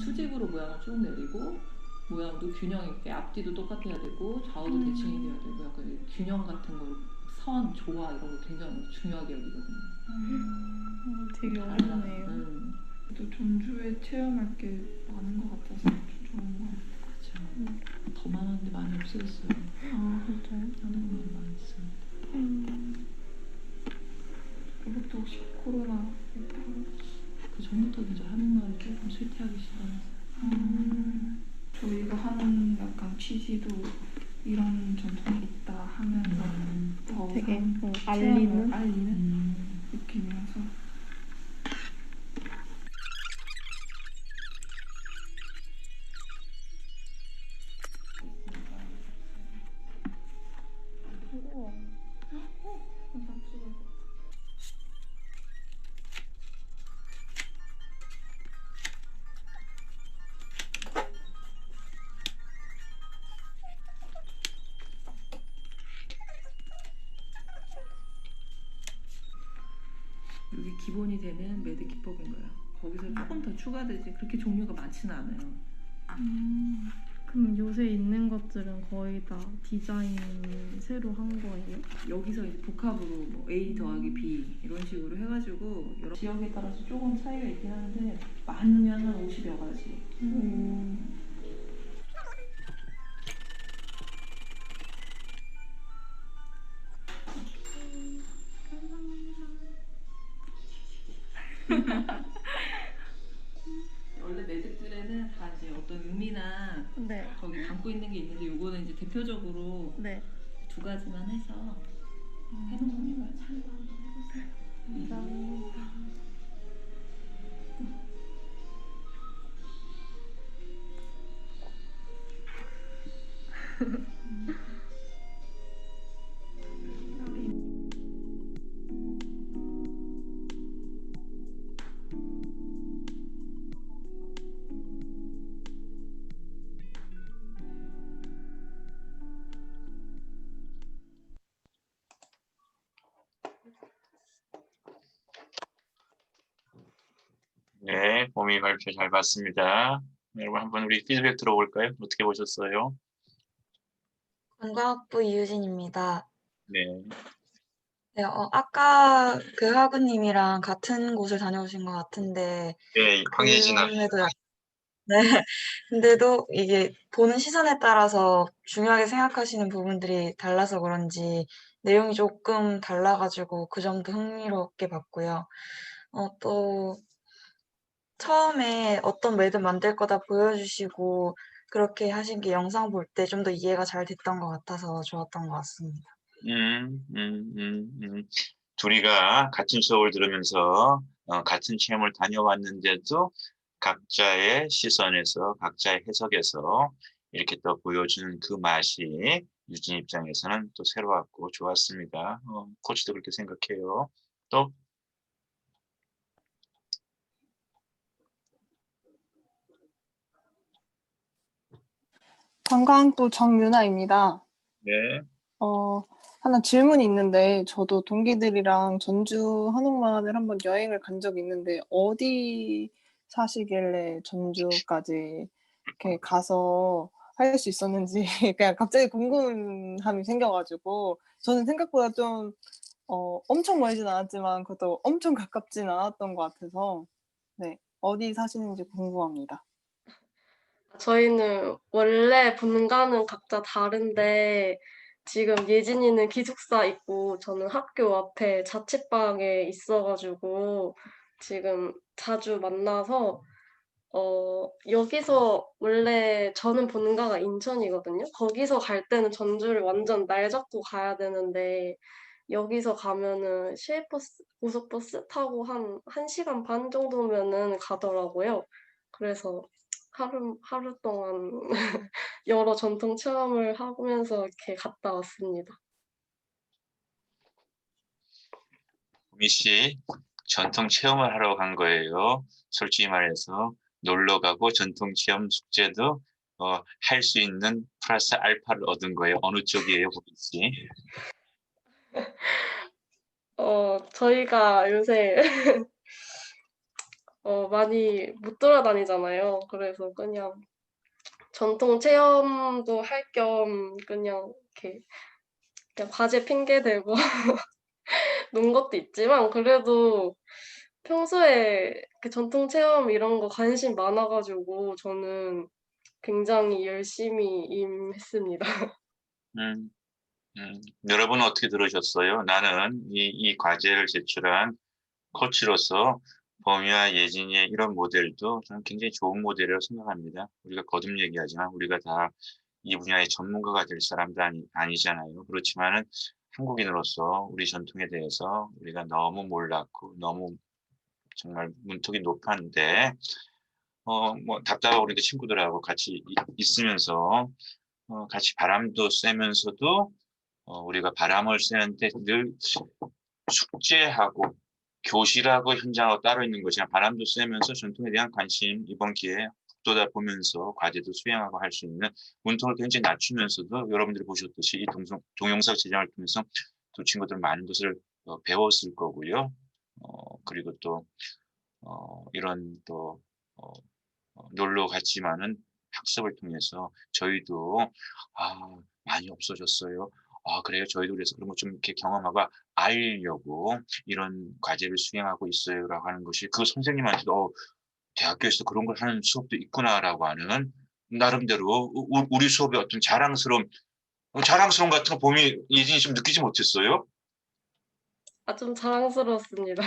수직으로 모양을 쭉 내리고 모양도 균형 있게 앞뒤도 똑같아야 되고 좌우도 대칭이 돼야 되고 약간 이 균형 같은 거, 선, 조화 이런 거 굉장히 중요하게 여기거든요. 되게 어렵네요. 또 전주에 체험할 게 많은 것 같아서 좋은 것 같아요. 그렇죠. 더 많았는데 많이 없어졌어요. 아, 진짜요? 한옥마을 많이 있어요. 이것도 혹시 코로나 그 전부터 이제 한옥마을이 조금 쇠퇴하기 시작했어요. 저희가 하는 약간 취지도 이런 전통이 있다 하면서 더 되게 체험을 알리는? 알리는 느낌이어서 우와. 이게 기본이 되는 매듭 기법인 거예요. 거기서 조금 더 추가되지 그렇게 종류가 많지는 않아요. 그럼 요새 있는 것들은 거의 다 디자인 새로 한 거예요? 여기서 이제 복합으로 뭐 A 더하기 B 이런 식으로 해가지고 여러 지역에 따라서 조금 차이가 있긴 하는데 많으면 한 50여 가지. 원래 매듭들에는 다 이제 어떤 의미나 네. 거기 담고 있는 게 있는데 요거는 이제 대표적으로 네. 두 가지만 해서 해놓은 거니까 참고 한번 해보세요. 감사합니다. 네, 봄이 발표 잘 봤습니다. 여러분 한번 우리 피드백 들어볼까요? 어떻게 보셨어요? 관광학부 이유진입니다. 네, 네, 아까 그 학우님이랑 같은 곳을 다녀오신 것 같은데, 네, 황예진아. 그럼에도 네, 근데도 이게 보는 시선에 따라서 중요하게 생각하시는 부분들이 달라서 그런지 내용이 조금 달라가지고 그 점도 흥미롭게 봤고요. 또 처음에 어떤 매듭 만들 거다 보여주시고 그렇게 하신 게 영상 볼 때 좀 더 이해가 잘 됐던 것 같아서 좋았던 것 같습니다. 음, 음, 음, 음. 둘이가 같은 수업을 들으면서 같은 체험을 다녀왔는데도 각자의 시선에서 각자의 해석에서 이렇게 또 보여주는 그 맛이 유진 입장에서는 또 새로웠고 좋았습니다. 코치도 그렇게 생각해요. 또 관광학부 정유나입니다. 네. 하나 질문이 있는데 저도 동기들이랑 전주 한옥마을 한번 여행을 간 적이 있는데 어디 사시길래 전주까지 이렇게 가서 할 수 있었는지 그냥 갑자기 궁금함이 생겨가지고 저는 생각보다 좀 엄청 멀진 않았지만 그것도 엄청 가깝진 않았던 것 같아서 네, 어디 사시는지 궁금합니다. 저희는 원래 본가는 각자 다른데 지금 예진이는 기숙사 있고 저는 학교 앞에 자취방에 있어가지고 지금 자주 만나서 여기서 원래 저는 본가가 인천이거든요. 거기서 갈 때는 전주를 완전 날 잡고 가야 되는데 여기서 가면은 시외버스, 고속버스 타고 한 1시간 반 정도면은 가더라고요. 그래서 하루 동안 여러 전통 체험을 하면서 이렇게 갔다 왔습니다. 구미 씨 전통 체험을 하러 간 거예요. 솔직히 말해서 놀러 가고 전통 체험 숙제도 할 수 있는 플러스 알파를 얻은 거예요. 어느 쪽이에요, 구미 씨? 저희가 요새 많이 못 돌아다니잖아요. 그래서 그냥 전통 체험도 할 겸 그냥 이렇게 그냥 과제 핑계 대고 논 것도 있지만 그래도 평소에 이렇게 전통 체험 이런 거 관심 많아가지고 저는 굉장히 열심히 임했습니다. 음, 여러분은 어떻게 들으셨어요? 나는 이 과제를 제출한 코치로서 범위와 예진이의 이런 모델도 저는 굉장히 좋은 모델이라고 생각합니다. 우리가 거듭 얘기하지만 우리가 다 이 분야의 전문가가 될 사람도 아니잖아요. 그렇지만은 한국인으로서 우리 전통에 대해서 우리가 너무 몰랐고 너무 정말 문턱이 높았는데 뭐 답답하고 그러니까 친구들하고 같이 있으면서 같이 바람도 쐬면서도 우리가 바람을 쐬는데 늘 숙제하고 교실하고 현장하고 따로 있는 것이 아니라 바람도 쐬면서 전통에 대한 관심 이번 기회에 북돋아 보면서 과제도 수행하고 할 수 있는 문턱을 굉장히 낮추면서도 여러분들이 보셨듯이 이 동영상 제작을 통해서 두 친구들 많은 것을 배웠을 거고요. 그리고 또 이런 또 놀러 갔지만은 학습을 통해서 저희도 많이 없어졌어요. 그래요. 저희도 그래서 그런 것 좀 이렇게 경험하고 알려고 이런 과제를 수행하고 있어요라고 하는 것이 그 선생님한테도 대학교에서 그런 걸 하는 수업도 있구나라고 하는 나름대로 우리 수업의 어떤 자랑스러움 같은 거 봄이 예진이 좀 느끼지 못했어요? 좀 자랑스러웠습니다.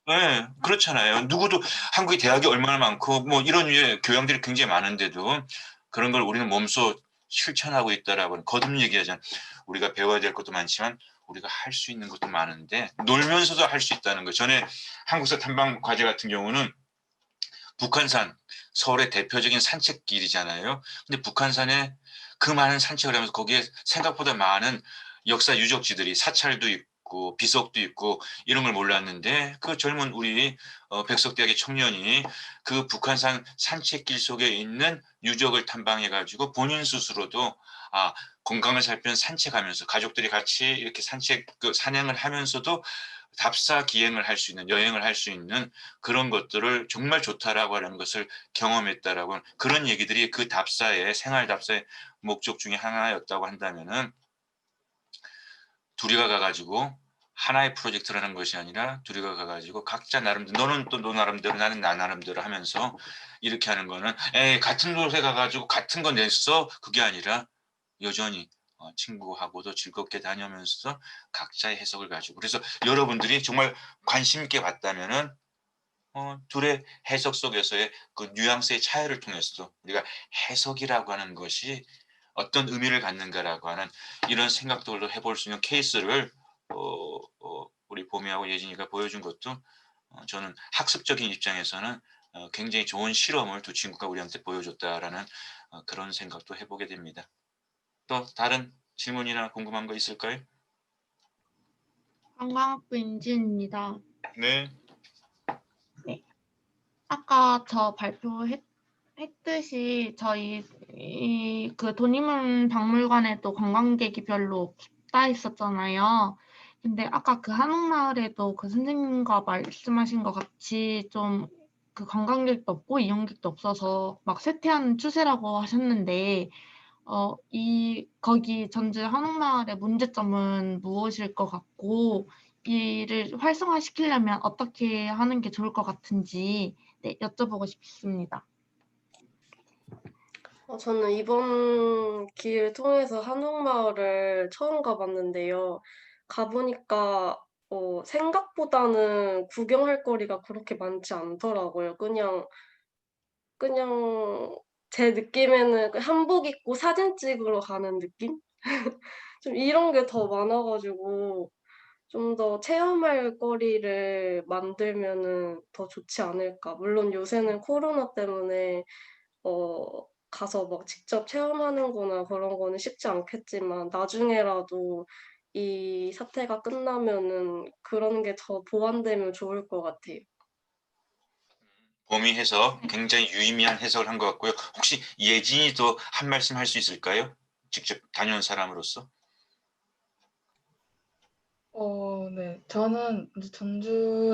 네, 그렇잖아요. 누구도 한국의 대학이 얼마나 많고 뭐 이런 류의 교양들이 굉장히 많은데도 그런 걸 우리는 몸소 실천하고 있다라고 거듭 얘기하잖아요. 우리가 배워야 될 것도 많지만 우리가 할 수 있는 것도 많은데 놀면서도 할 수 있다는 거. 전에 한국사 탐방 과제 같은 경우는 북한산, 서울의 대표적인 산책길이잖아요. 근데 북한산에 그 많은 산책을 하면서 거기에 생각보다 많은 역사 유적지들이 사찰도 있고 비석도 있고 이런 걸 몰랐는데 그 젊은 우리 백석대학의 청년이 그 북한산 산책길 속에 있는 유적을 탐방해가지고 본인 스스로도 건강을 살피는 산책하면서 가족들이 같이 이렇게 산행을 하면서도 답사 기행을 할 수 있는 여행을 할 수 있는 그런 것들을 정말 좋다라고 하는 것을 경험했다라고 그런 얘기들이 그 답사의 생활 답사의 목적 중에 하나였다고 한다면은 둘이가 가가지고 하나의 프로젝트라는 것이 아니라 둘이가 가가지고 각자 나름대로 너는 또 너 나름대로 나는 나 나름대로 하면서 이렇게 하는 거는 같은 곳에 가가지고 같은 거 냈어 그게 아니라 여전히 친구하고도 즐겁게 다니면서 각자의 해석을 가지고 그래서 여러분들이 정말 관심 있게 봤다면은 둘의 해석 속에서의 그 뉘앙스의 차이를 통해서도 우리가 해석이라고 하는 것이 어떤 의미를 갖는가라고 하는 이런 생각들도 해볼 수 있는 케이스를 우리 보미하고 예진이가 보여준 것도 저는 학습적인 입장에서는 굉장히 좋은 실험을 두 친구가 우리한테 보여줬다라는 그런 생각도 해보게 됩니다. 또 다른 질문이나 궁금한 거 있을까요? 관광학부 임지은입니다. 네. 네. 아까 저 발표했듯이 저희 그 돈이문 박물관에도 관광객이 별로 없다 했었잖아요. 근데 아까 그 한옥마을에도 그 선생님과 말씀하신 것 같이 좀 그 관광객도 없고 이용객도 없어서 막 쇠퇴하는 추세라고 하셨는데 거기 전주 한옥마을의 문제점은 무엇일 것 같고 이를 활성화시키려면 어떻게 하는 게 좋을 것 같은지 여쭤보고 싶습니다. 저는 이번 기회를 통해서 한옥마을을 처음 가봤는데요. 가보니까 생각보다는 구경할 거리가 그렇게 많지 않더라고요. 그냥 제 느낌에는 한복 입고 사진 찍으러 가는 느낌? 좀 이런 게 더 많아가지고 좀 더 체험할 거리를 만들면은 더 좋지 않을까. 물론 요새는 코로나 때문에 가서 막 직접 체험하는 거나 그런 거는 쉽지 않겠지만 나중에라도 이 사태가 끝나면은 그런 게 더 보완되면 좋을 것 같아요. 보미 해석 굉장히 유의미한 해석을 한 것 같고요. 혹시 예진이도 한 말씀 할 수 있을까요? 직접 다녀온 사람으로서. 네. 저는 이제 전주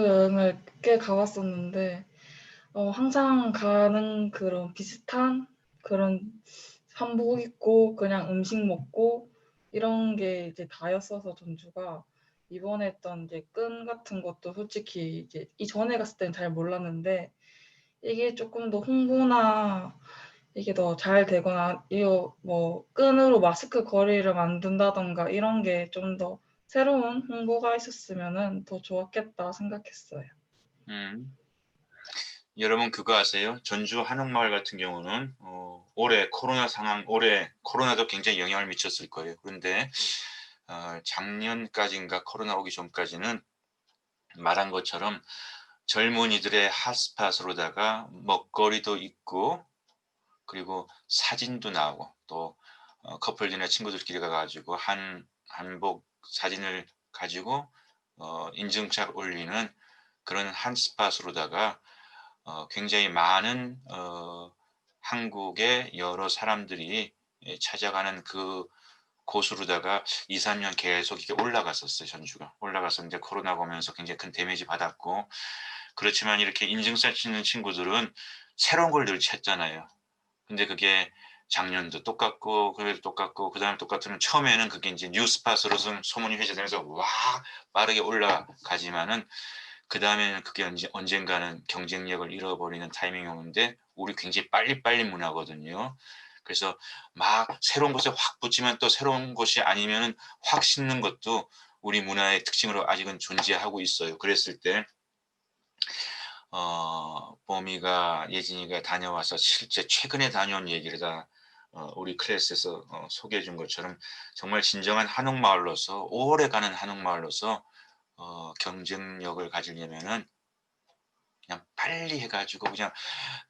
여행을 꽤 가봤었는데 항상 가는 그런 비슷한 그런 한복 입고 그냥 음식 먹고 이런 게 이제 다였어서 전주가 이번에 했던 이제 끈 같은 것도 솔직히 이제 이전에 갔을 때는 잘 몰랐는데 이게 조금 더 홍보나 이게 더 잘 되거나 이거 뭐 끈으로 마스크 거리를 만든다던가 이런 게 좀 더 새로운 홍보가 있었으면은 더 좋았겠다 생각했어요. 여러분 그거 아세요? 전주 한옥마을 같은 경우는 올해 코로나 상황, 올해 코로나도 굉장히 영향을 미쳤을 거예요. 그런데 작년까지인가 코로나 오기 전까지는 말한 것처럼 젊은이들의 핫스팟으로다가 먹거리도 있고 그리고 사진도 나오고 또 커플이나 친구들끼리 가가지고 한복 사진을 가지고 인증샷 올리는 그런 핫스팟으로다가 굉장히 많은 한국의 여러 사람들이 찾아가는 그 곳으로다가 2, 3년 계속 이렇게 올라갔었어요. 전주가 올라가서 이제 코로나가 오면서 굉장히 큰 데미지 받았고 그렇지만 이렇게 인증샷 찍는 친구들은 새로운 걸 늘 찾잖아요. 근데 그게 작년도 똑같고 그래도 똑같고 그 다음에 똑같으면 처음에는 그게 이제 뉴스팟으로 소문이 회자되면서 와 빠르게 올라가지만은 그 다음에는 그게 언젠가는 경쟁력을 잃어버리는 타이밍이 오는데 우리 굉장히 빨리빨리 문화거든요. 그래서 막 새로운 곳에 확 붙지만 또 새로운 곳이 아니면 확 식는 것도 우리 문화의 특징으로 아직은 존재하고 있어요. 그랬을 때 봄이가 예진이가 다녀와서 실제 최근에 다녀온 얘기를 다 우리 클래스에서 소개해 준 것처럼 정말 진정한 한옥마을로서 오래가는 한옥마을로서 경쟁력을 가지려면은 그냥 빨리 해가지고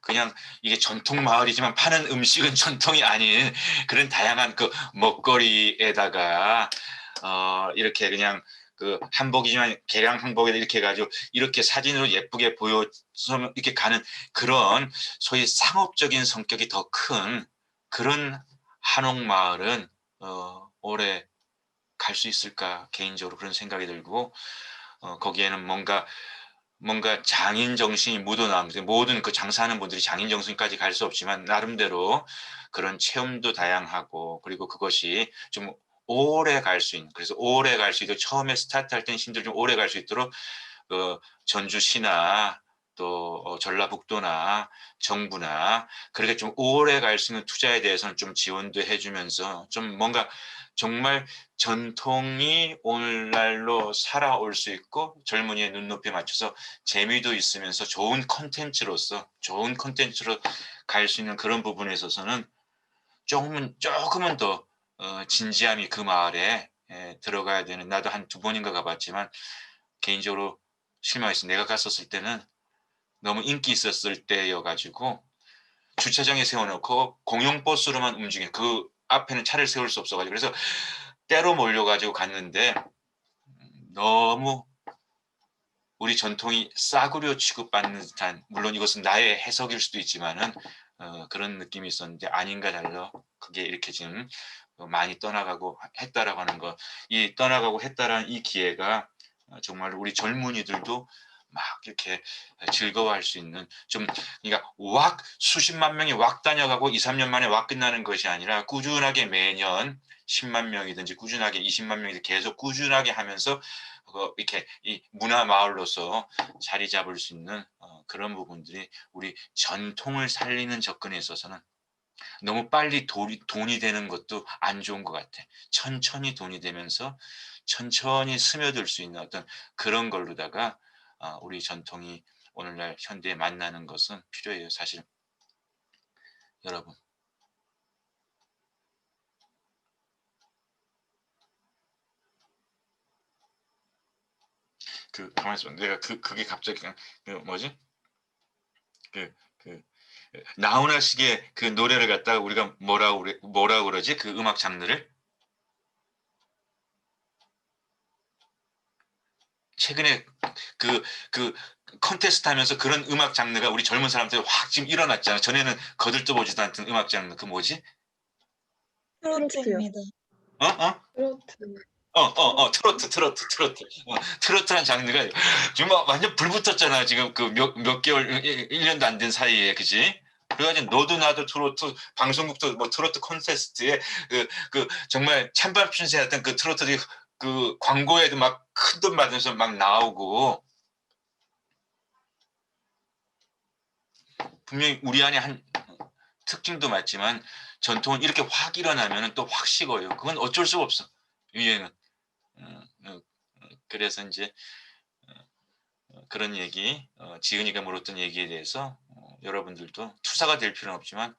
그냥 이게 전통 마을이지만 파는 음식은 전통이 아닌 그런 다양한 그 먹거리에다가 이렇게 그냥 그 한복이지만 개량 한복에 이렇게 해가지고 이렇게 사진으로 예쁘게 보여서 이렇게 가는 그런 소위 상업적인 성격이 더 큰 그런 한옥마을은 오래 갈 수 있을까 개인적으로 그런 생각이 들고 거기에는 뭔가 장인 정신이 묻어나면 모든 그 장사하는 분들이 장인 정신까지 갈 수 없지만 나름대로 그런 체험도 다양하고 그리고 그것이 좀 오래 갈 수 있는 그래서 오래 갈 수 있도록 처음에 스타트할 때는 힘들지만 좀 오래 갈 수 있도록 전주시나 또 전라북도나 정부나 그렇게 좀 오래 갈 수 있는 투자에 대해서는 좀 지원도 해주면서 좀 뭔가 정말 전통이 오늘날로 살아올 수 있고 젊은이의 눈높이에 맞춰서 재미도 있으면서 좋은 컨텐츠로 갈 수 있는 그런 부분에 있어서는 조금은 더 진지함이 그 마을에 들어가야 되는 나도 한 2번인가 가봤지만 개인적으로 실망했어. 내가 갔었을 때는 너무 인기 있었을 때여가지고 주차장에 세워놓고 공영버스로만 움직여 그 앞에는 차를 세울 수 없어가지고 그래서 때로 몰려가지고 갔는데 너무 우리 전통이 싸구려 취급받는 듯한 물론 이것은 나의 해석일 수도 있지만은 그런 느낌이 있었는데 아닌가 달러 그게 이렇게 지금 많이 떠나가고 했다라고 하는 거 이 떠나가고 했다라는 이 기회가 정말 우리 젊은이들도 막 이렇게 즐거워할 수 있는 좀 그러니까 수십만 명이 다녀가고 2, 3년 만에 끝나는 것이 아니라 꾸준하게 매년 10만 명이든지 꾸준하게 20만 명이 계속 꾸준하게 하면서 이렇게 이 문화 마을로서 자리 잡을 수 있는 그런 부분들이 우리 전통을 살리는 접근에 있어서는 너무 빨리 돈이 되는 것도 안 좋은 것 같아. 천천히 돈이 되면서 천천히 스며들 수 있는 어떤 그런 걸로다가 우리 전통이 오늘날 현대에 만나는 것은 필요해요. 사실 여러분. 가만히 있어. 내가 그게 갑자기 나훈아 씨의 그 노래를 갖다가 우리가 뭐라 그러지? 그 음악 장르를 최근에 그 컨테스트 하면서 그런 음악 장르가 우리 젊은 사람들이 확 지금 일어났잖아. 전에는 거들떠보지도 않던 음악 장르 그 뭐지? 트로트입니다. 트로트란 장르가 지금 완전 불붙었잖아. 지금 그 몇 개월, 1년도 안 된 사이에, 그지? 그래가지고 너도 나도 트로트, 방송국도 뭐 트로트 콘테스트에 정말 찬밥 신세였던 그 트로트들이 그 광고에도 막 큰 돈 받으면서 막 나오고 분명히 우리 안에 한 특징도 맞지만 전통은 이렇게 확 일어나면 또 확 식어요. 그건 어쩔 수가 없어. 유행은. 그래서 이제 그런 얘기, 지은이가 물었던 얘기에 대해서 여러분들도 투사가 될 필요는 없지만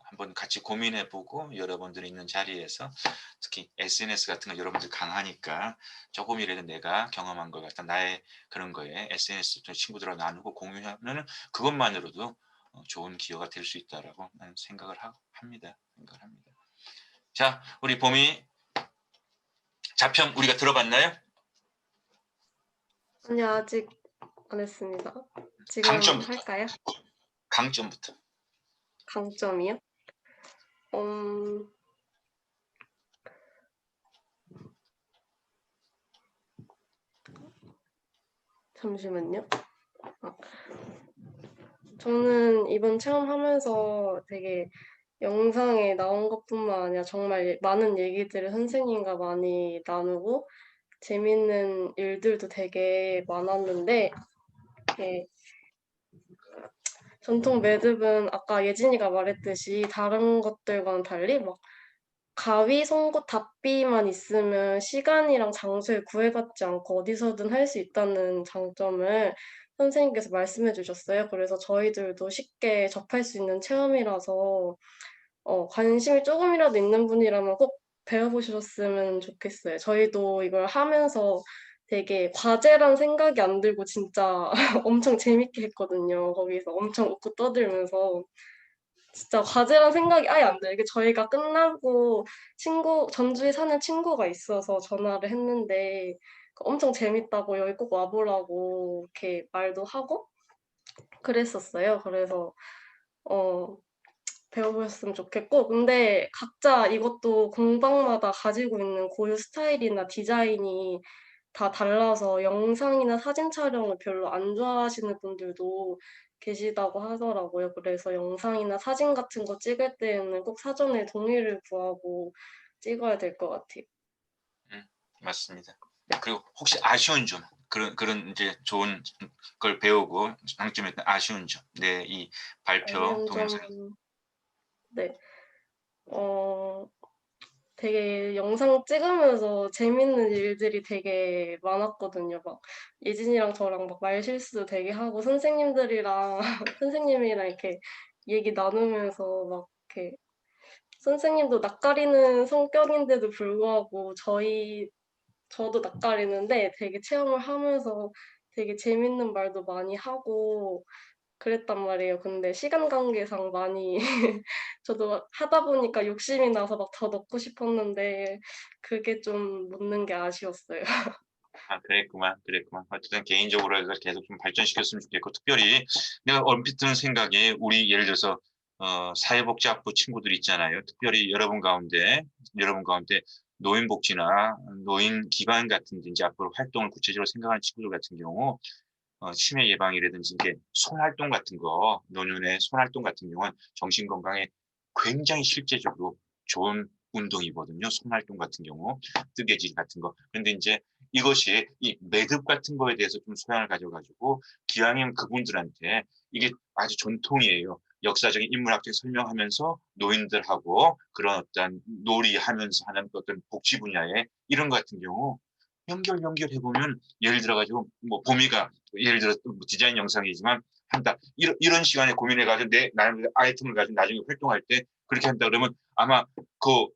한번 같이 고민해보고 여러분들이 있는 자리에서 특히 SNS 같은 거 여러분들 강하니까 조금이라도 내가 경험한 것 같다 나의 그런 거에 SNS 친구들하고 나누고 공유하면 그것만으로도 좋은 기여가 될 수 있다라고 나는 생각을 합니다. 자, 우리 봄이 자평 우리가 들어봤나요? 아니요, 아직 안 했습니다. 지금 강점부터. 할까요? 강점부터. 강점이요? 잠시만요. 저는 이번 체험하면서 되게 영상에 나온 것뿐만 아니라 정말 많은 얘기들을 선생님과 많이 나누고 재밌는 일들도 되게 많았는데 전통 매듭은 아까 예진이가 말했듯이 다른 것들과는 달리 막 가위, 송곳, 답비만 있으면 시간이랑 장소에 구애받지 않고 어디서든 할 수 있다는 장점을 선생님께서 말씀해 주셨어요. 그래서 저희들도 쉽게 접할 수 있는 체험이라서 관심이 조금이라도 있는 분이라면 꼭 배워보셨으면 좋겠어요. 저희도 이걸 하면서 되게 과제란 생각이 안 들고 진짜 엄청 재밌게 했거든요. 거기서 엄청 웃고 떠들면서. 진짜 과제란 생각이 아예 안 들어요. 이게 저희가 끝나고 전주에 사는 친구가 있어서 전화를 했는데 엄청 재밌다고 여기 꼭 와보라고 이렇게 말도 하고 그랬었어요. 그래서 배워보셨으면 좋겠고, 근데 각자 이것도 공방마다 가지고 있는 고유 스타일이나 디자인이 다 달라서 영상이나 사진 촬영을 별로 안 좋아하시는 분들도 계시다고 하더라고요. 그래서 영상이나 사진 같은 거 찍을 때는 꼭 사전에 동의를 구하고 찍어야 될 것 같아요. 맞습니다. 그리고 혹시 아쉬운 점, 그런 이제 좋은 걸 배우고 장점이었던 아쉬운 점, 네, 이 발표 아쉬운 동영상. 점은 네, 되게 영상 찍으면서 재밌는 일들이 되게 많았거든요. 막 예진이랑 저랑 막 말실수도 되게 하고 선생님들이랑 선생님이랑 이렇게 얘기 나누면서 막 이렇게 선생님도 낯가리는 성격인데도 불구하고 저도 낯가리는데 되게 체험을 하면서 되게 재밌는 말도 많이 하고 그랬단 말이에요. 근데 시간 관계상 많이 저도 하다 보니까 욕심이 나서 막 더 넣고 싶었는데 그게 좀 못 넣은 게 아쉬웠어요. 아, 그랬구만. 어쨌든 개인적으로 이걸 계속 좀 발전시켰으면 좋겠고, 특별히 내가 얼핏 드는 생각이 우리 예를 들어서 사회복지학부 친구들 있잖아요. 특별히 여러분 가운데 노인복지나 노인 기관 같은 데 이제 앞으로 활동을 구체적으로 생각하는 친구들 같은 경우 치매 예방이라든지 이제 손활동 같은 거, 노년의 손활동 같은 경우는 정신 건강에 굉장히 실제적으로 좋은 운동이거든요. 손활동 같은 경우, 뜨개질 같은 거. 그런데 이제 이것이 이 매듭 같은 거에 대해서 좀 소양을 가져가지고 기왕이면 그분들한테 이게 아주 전통이에요. 역사적인 인문학적 설명하면서 노인들하고 그런 어떤 놀이하면서 하는 어떤 복지 분야에 이런 것 같은 경우 연결해보면 예를 들어가지고 뭐 봄이가 예를 들어 뭐 디자인 영상이지만 한다 이런 시간에 고민해가지고 내 나름 아이템을 가지고 나중에 활동할 때 그렇게 한다 그러면 아마 그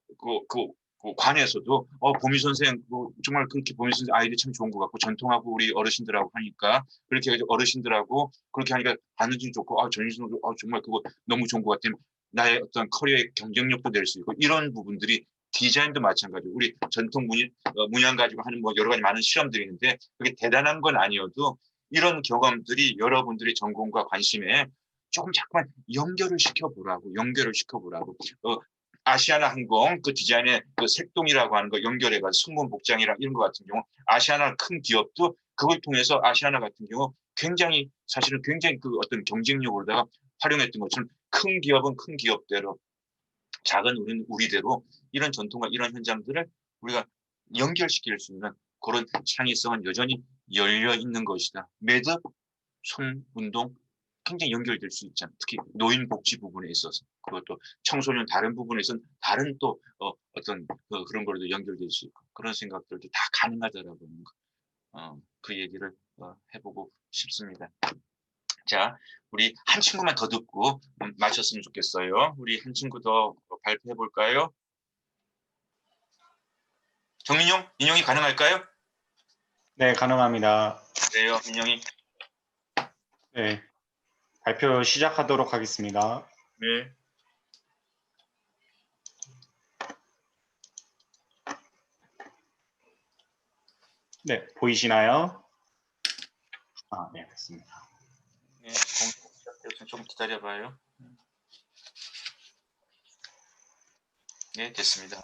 관에서도 보미 선생 정말 그렇게 보미 선생 아이디 참 좋은 것 같고 전통하고 우리 어르신들하고 하니까 그렇게 해가지고 어르신들하고 그렇게 하니까 반응이 좋고 전신으로 정말 그거 너무 좋은 것 같아 나의 어떤 커리어의 경쟁력도 될 수 있고 이런 부분들이 디자인도 마찬가지고 우리 전통 문양 가지고 하는 뭐 여러 가지 많은 실험들이 있는데 그게 대단한 건 아니어도 이런 경험들이 여러분들의 전공과 관심에 조금 자꾸만 연결을 시켜보라고 아시아나 항공 그 디자인의 그 색동이라고 하는 거 연결해가지고 승무원 복장이랑 이런 것 같은 경우 아시아나 큰 기업도 그걸 통해서 아시아나 같은 경우 굉장히 사실은 굉장히 그 어떤 경쟁력으로다가 활용했던 것처럼 큰 기업은 큰 기업대로 작은 우리는 우리대로 이런 전통과 이런 현장들을 우리가 연결시킬 수 있는 그런 창의성은 여전히 열려 있는 것이다. 매듭, 손운동 굉장히 연결될 수 있잖아요. 특히 노인복지 부분에 있어서 그것도 청소년 다른 부분에서는 다른 또 어떤 그런 걸로도 연결될 수 있고 그런 생각들도 다 가능하다라고 하는 거. 그 얘기를 해보고 싶습니다. 자, 우리 한 친구만 더 듣고 마쳤으면 좋겠어요. 우리 한 친구 더 발표해 볼까요? 정민용, 민용이 가능할까요? 네, 가능합니다. 그래요, 민용이. 네, 발표 시작하도록 하겠습니다. 네. 네, 보이시나요? 아, 네, 됐습니다. 네, 좀 기다려봐요. 네, 됐습니다.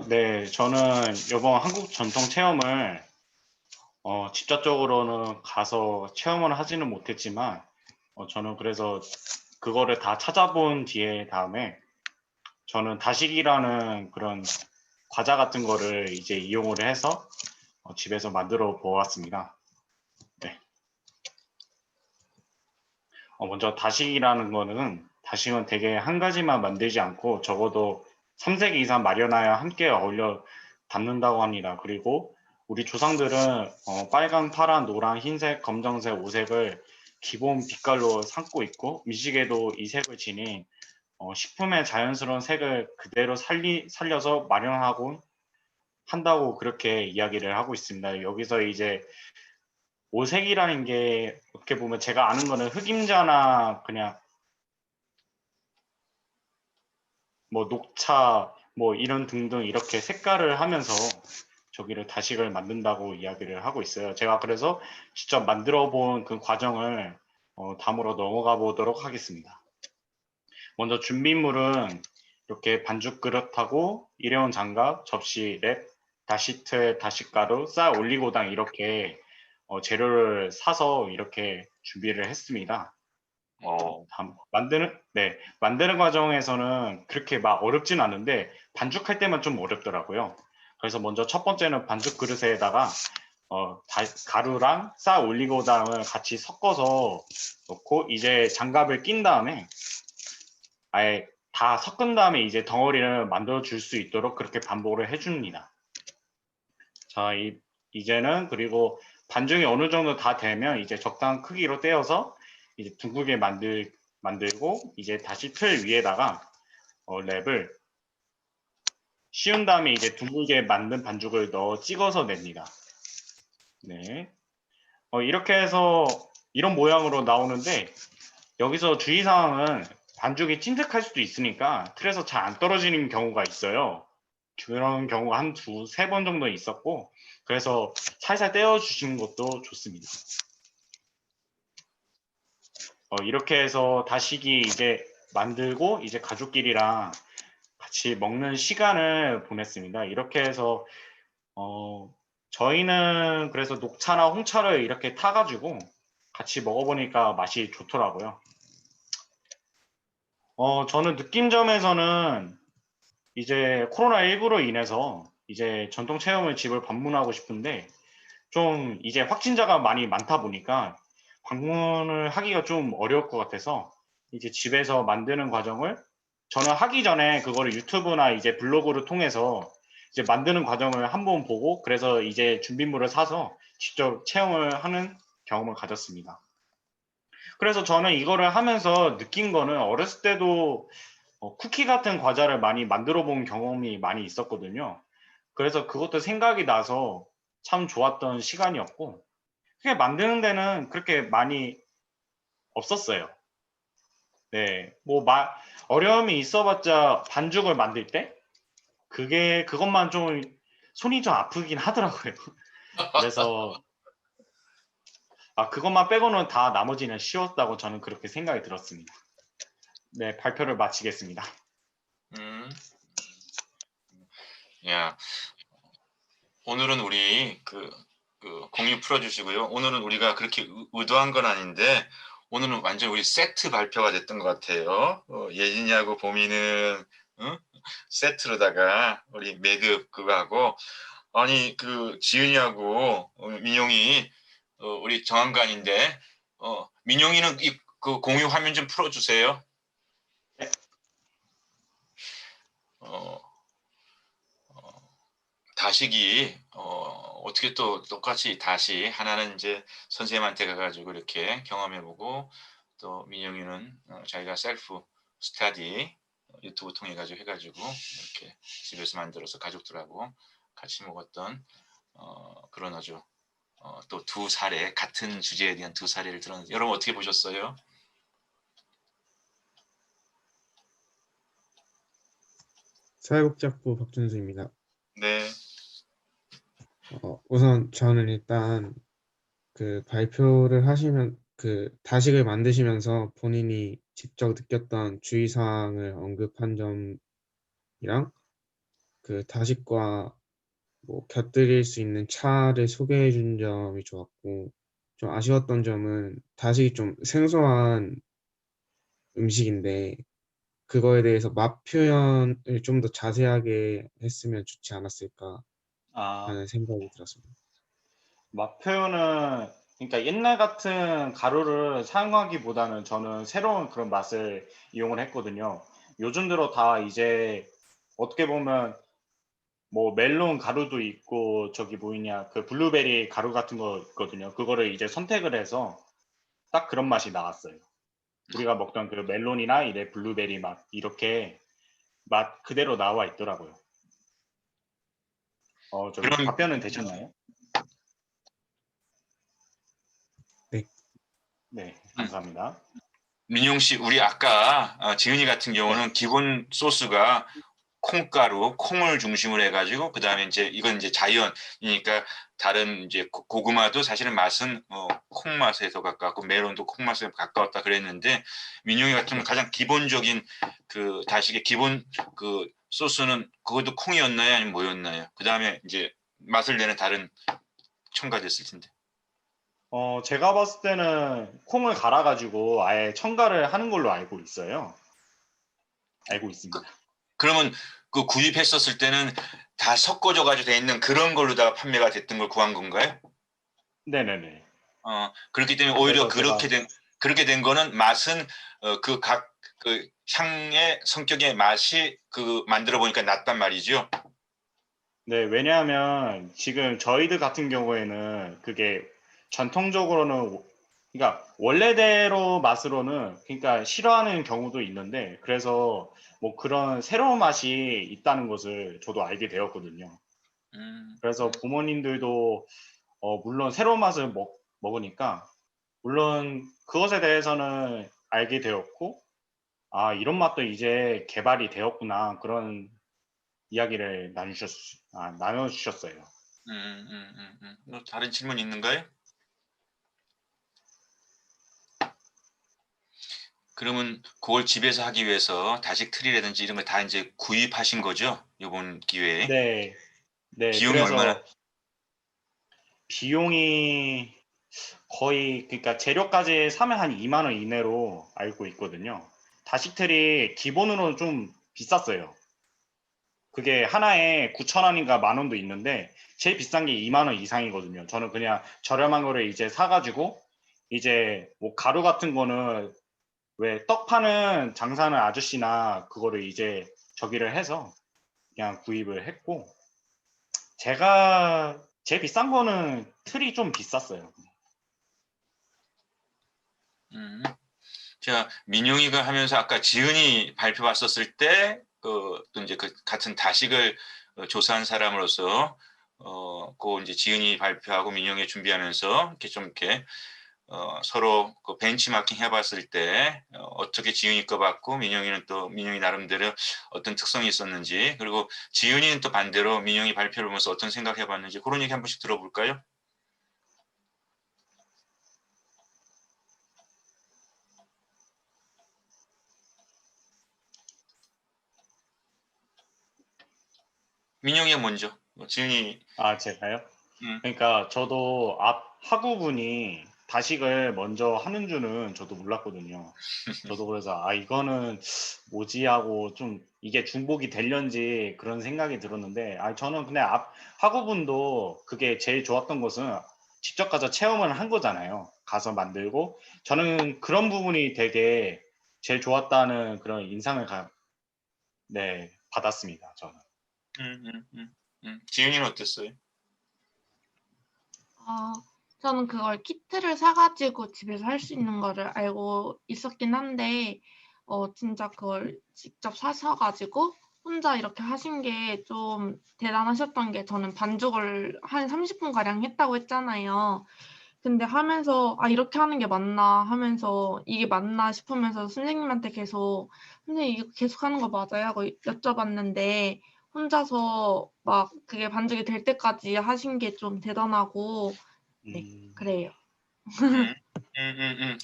네, 저는 이번 한국 전통 체험을 직접적으로는 가서 체험을 하지는 못했지만 저는 그래서 그거를 다 찾아본 다음에 저는 다식이라는 그런 과자 같은 거를 이제 이용을 해서 집에서 만들어 보았습니다. 네. 먼저 다식은 되게 한 가지만 만들지 않고 적어도 3색 이상 마련하여 함께 어울려 담는다고 합니다. 그리고 우리 조상들은 빨강, 파란, 노랑, 흰색, 검정색, 오색을 기본 빛깔로 삼고 있고 미식에도 이 색을 지닌 식품의 자연스러운 색을 그대로 살려서 마련하고 한다고 그렇게 이야기를 하고 있습니다. 여기서 이제 오색이라는 게 어떻게 보면 제가 아는 거는 흑임자나 그냥 뭐 녹차 뭐 이런 등등 이렇게 색깔을 하면서 저기를 다식을 만든다고 이야기를 하고 있어요. 제가 그래서 직접 만들어 본 그 과정을 다음으로 넘어가 보도록 하겠습니다. 먼저 준비물은 이렇게 반죽 그릇하고 일회용 장갑, 접시, 랩, 다시트, 다시가루, 쌀, 올리고당 이렇게 재료를 사서 이렇게 준비를 했습니다. 만드는 과정에서는 그렇게 막 어렵진 않은데 반죽할 때만 좀 어렵더라고요. 그래서 먼저 첫 번째는 반죽 그릇에다가 가루랑 쌀 올리고당을 같이 섞어서 넣고 이제 장갑을 낀 다음에 아예 다 섞은 다음에 이제 덩어리를 만들어 줄 수 있도록 그렇게 반복을 해줍니다. 자, 이제는 그리고 반죽이 어느 정도 다 되면 이제 적당한 크기로 떼어서 이제 둥글게 만들고 이제 다시 틀 위에다가 랩을 씌운 다음에 이제 둥글게 만든 반죽을 넣어 찍어서 냅니다. 네, 이렇게 해서 이런 모양으로 나오는데 여기서 주의사항은 반죽이 찐득할 수도 있으니까 틀에서 잘 안 떨어지는 경우가 있어요. 그런 경우가 한 세 번 정도 있었고 그래서 살살 떼어주시는 것도 좋습니다. 이렇게 해서 다시기 이제 만들고 이제 가족끼리랑 같이 먹는 시간을 보냈습니다. 이렇게 해서 저희는 그래서 녹차나 홍차를 이렇게 타가지고 같이 먹어보니까 맛이 좋더라고요. 저는 느낀점에서는 이제 코로나19로 인해서 이제 전통 체험을 집을 방문하고 싶은데 좀 이제 확진자가 많이 많다 보니까 방문을 하기가 좀 어려울 것 같아서 이제 집에서 만드는 과정을 저는 하기 전에 그거를 유튜브나 이제 블로그를 통해서 이제 만드는 과정을 한번 보고 그래서 이제 준비물을 사서 직접 체험을 하는 경험을 가졌습니다. 그래서 저는 이거를 하면서 느낀 거는 어렸을 때도 쿠키 같은 과자를 많이 만들어 본 경험이 많이 있었거든요. 그래서 그것도 생각이 나서 참 좋았던 시간이었고 그게 만드는 데는 그렇게 많이 없었어요. 네, 뭐 어려움이 있어봤자 반죽을 만들 때 그것만 좀 손이 좀 아프긴 하더라고요. 그래서 그것만 빼고는 다 나머지는 쉬웠다고 저는 그렇게 생각이 들었습니다. 네, 발표를 마치겠습니다. 야, 오늘은 우리 그 공유 풀어주시고요. 오늘은 우리가 그렇게 의도한 건 아닌데 오늘은 완전 우리 세트 발표가 됐던 것 같아요. 예진이하고 보미는 세트로다가 우리 매듭 그거 하고 아니 그 지은이하고 민용이 우리 정한관인데 민용이는 그 공유 화면 좀 풀어주세요. 네. 다시기 어떻게 또 똑같이 다시 하나는 이제 선생님한테 가가지고 이렇게 경험해보고 또 민영이는 자기가 셀프 스타디 유튜브 통해 가지고 해가지고 이렇게 집에서 만들어서 가족들하고 같이 먹었던 그런 아주 또 두 사례 같은 주제에 대한 두 사례를 들었는데 여러분 어떻게 보셨어요? 사회복지학부 박준수입니다. 네. 우선 저는 일단 그 발표를 하시면 그 다식을 만드시면서 본인이 직접 느꼈던 주의사항을 언급한 점이랑 그 다식과 뭐 곁들일 수 있는 차를 소개해 준 점이 좋았고 좀 아쉬웠던 점은 다식이 좀 생소한 음식인데 그거에 대해서 맛 표현을 좀 더 자세하게 했으면 좋지 않았을까 하는 생각이 들었습니다. 맛 표현은 그러니까 옛날 같은 가루를 사용하기보다는 저는 새로운 그런 맛을 이용을 했거든요. 요즘 들어 다 이제 어떻게 보면 뭐 멜론 가루도 있고 저기 뭐냐 그 블루베리 가루 같은 거 있거든요. 그거를 이제 선택을 해서 딱 그런 맛이 나왔어요. 우리가 먹던 그 멜론이나 이래 블루베리 맛 이렇게 맛 그대로 나와 있더라고요. 저기 그럼 답변은 되셨나요? 네. 네, 감사합니다. 민용 씨, 우리 아까 지은이 같은 경우는 기본 소스가 콩가루, 콩을 중심으로 해가지고 그 다음에 이제 이건 이제 자연이니까 다른 이제 고구마도 사실은 맛은 콩 맛에 더 가깝고 멜론도 콩 맛에 가까웠다 그랬는데 민용이 같은 경우는 가장 기본적인 그 다식의 기본 그 소스는 그것도 콩이었나요, 아니면 뭐였나요? 그 다음에 이제 맛을 내는 다른 첨가도 있을 텐데. 제가 봤을 때는 콩을 갈아가지고 아예 첨가를 하는 걸로 알고 있어요. 알고 있습니다. 그러면 그 구입했었을 때는 다 섞어져 가지고 돼 있는 그런 걸로 다 판매가 됐던 걸 구한 건가요? 네네네. 그렇기 때문에 오히려 그래서 그렇게 된 거는 맛은 그 각 그 향의 성격의 맛이 그 만들어 보니까 낫단 말이죠. 네, 왜냐하면 지금 저희들 같은 경우에는 그게 전통적으로는 그러니까 원래대로 맛으로는 그러니까 싫어하는 경우도 있는데 그래서 뭐 그런 새로운 맛이 있다는 것을 저도 알게 되었거든요. 그래서 부모님들도 물론 새로운 맛을 먹으니까 물론 그것에 대해서는 알게 되었고 아 이런 맛도 이제 개발이 되었구나 그런 이야기를 나눠주셨어요. 뭐 다른 질문 있는가요? 그러면 그걸 집에서 하기 위해서 다식 틀이라든지 이런 거 다 이제 구입하신 거죠? 이번 기회에? 네, 네. 비용이 얼마나? 비용이 거의 그러니까 재료까지 사면 한 2만 원 이내로 알고 있거든요. 다식틀이 기본으로는 좀 비쌌어요. 그게 하나에 9,000원인가 만 원도 있는데 제일 비싼 게 2만 원 이상이거든요. 저는 그냥 저렴한 거를 이제 사가지고 이제 뭐 가루 같은 거는 왜 떡 파는 장사하는 아저씨나 그거를 이제 저기를 해서 그냥 구입을 했고 제가 제일 비싼 거는 틀이 좀 비쌌어요. 제가 민용이가 하면서 아까 지은이 발표 봤었을 때 또 이제 그 같은 다식을 조사한 사람으로서 그 이제 지은이 발표하고 민용이 준비하면서 이렇게 좀 이렇게 서로 그 벤치마킹 해봤을 때 어떻게 지은이 거 봤고 민용이는 또 민용이 나름대로 어떤 특성이 있었는지 그리고 지은이는 또 반대로 민용이 발표를 보면서 어떤 생각 해봤는지 그런 얘기 한 번씩 들어볼까요? 민용이가 먼저 지은이. 제가요? 그러니까 저도 앞 학우분이 다식을 먼저 하는 줄은 저도 몰랐거든요. 저도 그래서 이거는 뭐지 하고 좀 이게 중복이 되려는지 그런 생각이 들었는데 저는 그냥 앞 학우분도 그게 제일 좋았던 것은 직접 가서 체험을 한 거잖아요. 가서 만들고 저는 그런 부분이 되게 제일 좋았다는 그런 인상을 받았습니다. 저는. 지은이는 어땠어요? 저는 그걸 키트를 사가지고 집에서 할 수 있는 거를 알고 있었긴 한데 진짜 그걸 직접 사셔가지고 혼자 이렇게 하신 게 좀 대단하셨던 게 저는 반죽을 한 30분가량 했다고 했잖아요. 근데 하면서 이렇게 하는 게 맞나 하면서 이게 맞나 싶으면서 선생님한테 계속 선생님 이거 계속 하는 거 맞아요? 하고 여쭤봤는데 혼자서 막 그게 반죽이 될 때까지 하신 게 좀 대단하고 그래요.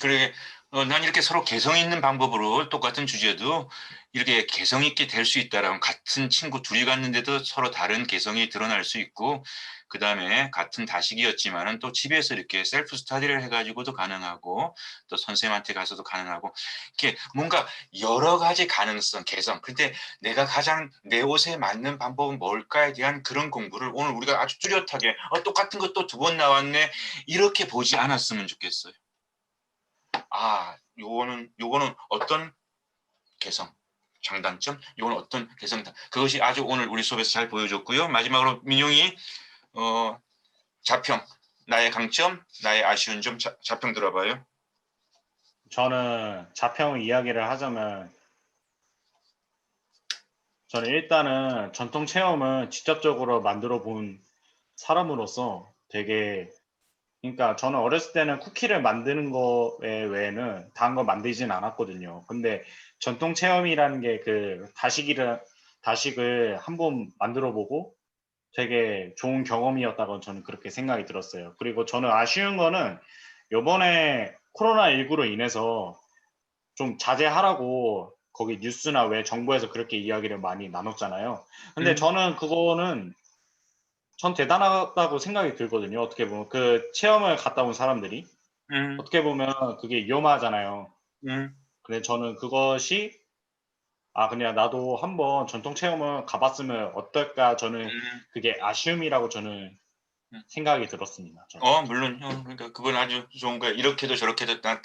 그래, 난 이렇게 서로 개성 있는 방법으로 똑같은 주제도 이렇게 개성 있게 될 수 있다라면 같은 친구 둘이 갔는데도 서로 다른 개성이 드러날 수 있고 그 다음에 같은 다식이었지만은 또 집에서 이렇게 셀프 스터디를 해가지고도 가능하고 또 선생님한테 가서도 가능하고 이렇게 뭔가 여러 가지 가능성, 개성. 근데 내가 가장 내 옷에 맞는 방법은 뭘까에 대한 그런 공부를 오늘 우리가 아주 뚜렷하게 똑같은 것도 2번 나왔네 이렇게 보지 않았으면 좋겠어요. 요거는 어떤 개성, 장단점, 이건 어떤 개성다. 그것이 아주 오늘 우리 수업에서 잘 보여줬고요. 마지막으로 민용이 자평, 나의 강점, 나의 아쉬운 점, 자평 들어봐요. 저는 자평 이야기를 하자면 저는 일단은 전통 체험을 직접적으로 만들어 본 사람으로서 되게, 그러니까 저는 어렸을 때는 쿠키를 만드는 거 외에는 다른 거 만들진 않았거든요. 근데 전통 체험이라는 게 그 다식을 한번 만들어 보고 되게 좋은 경험이었다고 저는 그렇게 생각이 들었어요. 그리고 저는 아쉬운 거는 요번에 코로나19로 인해서 좀 자제하라고 거기 뉴스나 왜 정부에서 그렇게 이야기를 많이 나눴잖아요. 근데 저는 그거는 전 대단하다고 생각이 들거든요. 어떻게 보면 그 체험을 갔다 온 사람들이 어떻게 보면 그게 위험하잖아요. 근데 저는 그것이 그냥 나도 한번 전통 체험을 가봤으면 어떨까, 저는 그게 아쉬움이라고 저는 생각이 들었습니다. 저는. 물론 형, 그러니까 그건 아주 좋은 거야. 이렇게도 저렇게도 다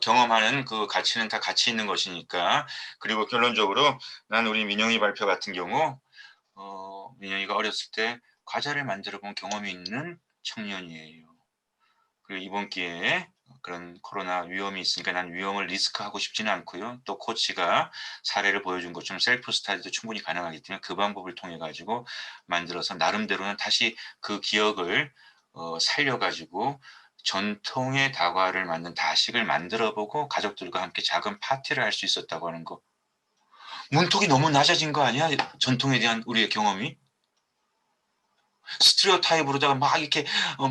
경험하는 그 가치는 다 가치 있는 것이니까. 그리고 결론적으로 난 우리 민영이 발표 같은 경우 민영이가 어렸을 때 과자를 만들어 본 경험이 있는 청년이에요. 그리고 이번 기회에 그런 코로나 위험이 있으니까 난 위험을 리스크하고 싶지는 않고요. 또 코치가 사례를 보여준 것처럼 셀프 스타디도 충분히 가능하기 때문에 그 방법을 통해 가지고 만들어서 나름대로는 다시 그 기억을 살려가지고 전통의 다과를 만든 다식을 만들어보고 가족들과 함께 작은 파티를 할 수 있었다고 하는 거. 문턱이 너무 낮아진 거 아니야? 전통에 대한 우리의 경험이? 스티레오 타입으로다가 막 이렇게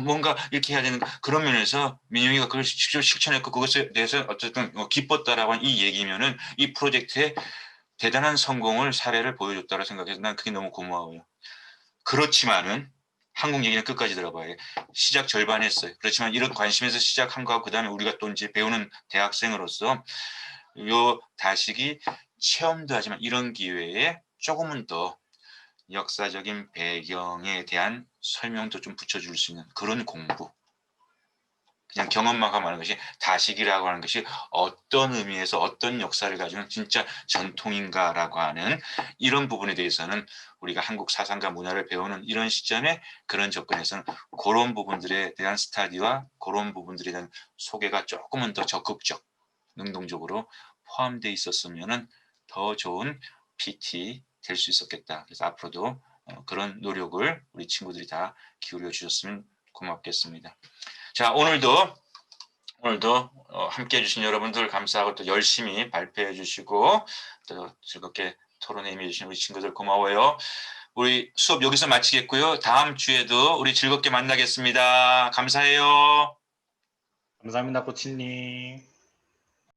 뭔가 이렇게 해야 되는 그런 면에서 민영이가 그걸 직접 실천했고 그것에 대해서 어쨌든 기뻤다라고 하는 이 얘기면은 이 프로젝트의 대단한 성공을 사례를 보여줬다고 생각해서 난 그게 너무 고마워요. 그렇지만은 한국 얘기는 끝까지 들어봐야 해. 시작 절반 했어요. 그렇지만 이런 관심에서 시작한 거하고 그다음에 우리가 또 이제 배우는 대학생으로서 요 다식이 체험도 하지만 이런 기회에 조금은 더 역사적인 배경에 대한 설명도 좀 붙여줄 수 있는 그런 공부. 그냥 경험만 하는 것이 다식이라고 하는 것이 어떤 의미에서 어떤 역사를 가지는 진짜 전통인가라고 하는 이런 부분에 대해서는 우리가 한국 사상과 문화를 배우는 이런 시점에 그런 접근에서는 그런 부분들에 대한 스타디와 그런 부분들에 대한 소개가 조금은 더 적극적, 능동적으로 포함되어 있었으면은 더 좋은 PT 될 수 있었겠다. 그래서 앞으로도 그런 노력을 우리 친구들이 다 기울여 주셨으면 고맙겠습니다. 자, 오늘도 함께 해주신 여러분들 감사하고 또 열심히 발표해 주시고 또 즐겁게 토론에 임해 주신 우리 친구들 고마워요. 우리 수업 여기서 마치겠고요. 다음 주에도 우리 즐겁게 만나겠습니다. 감사해요. 감사합니다, 코치님.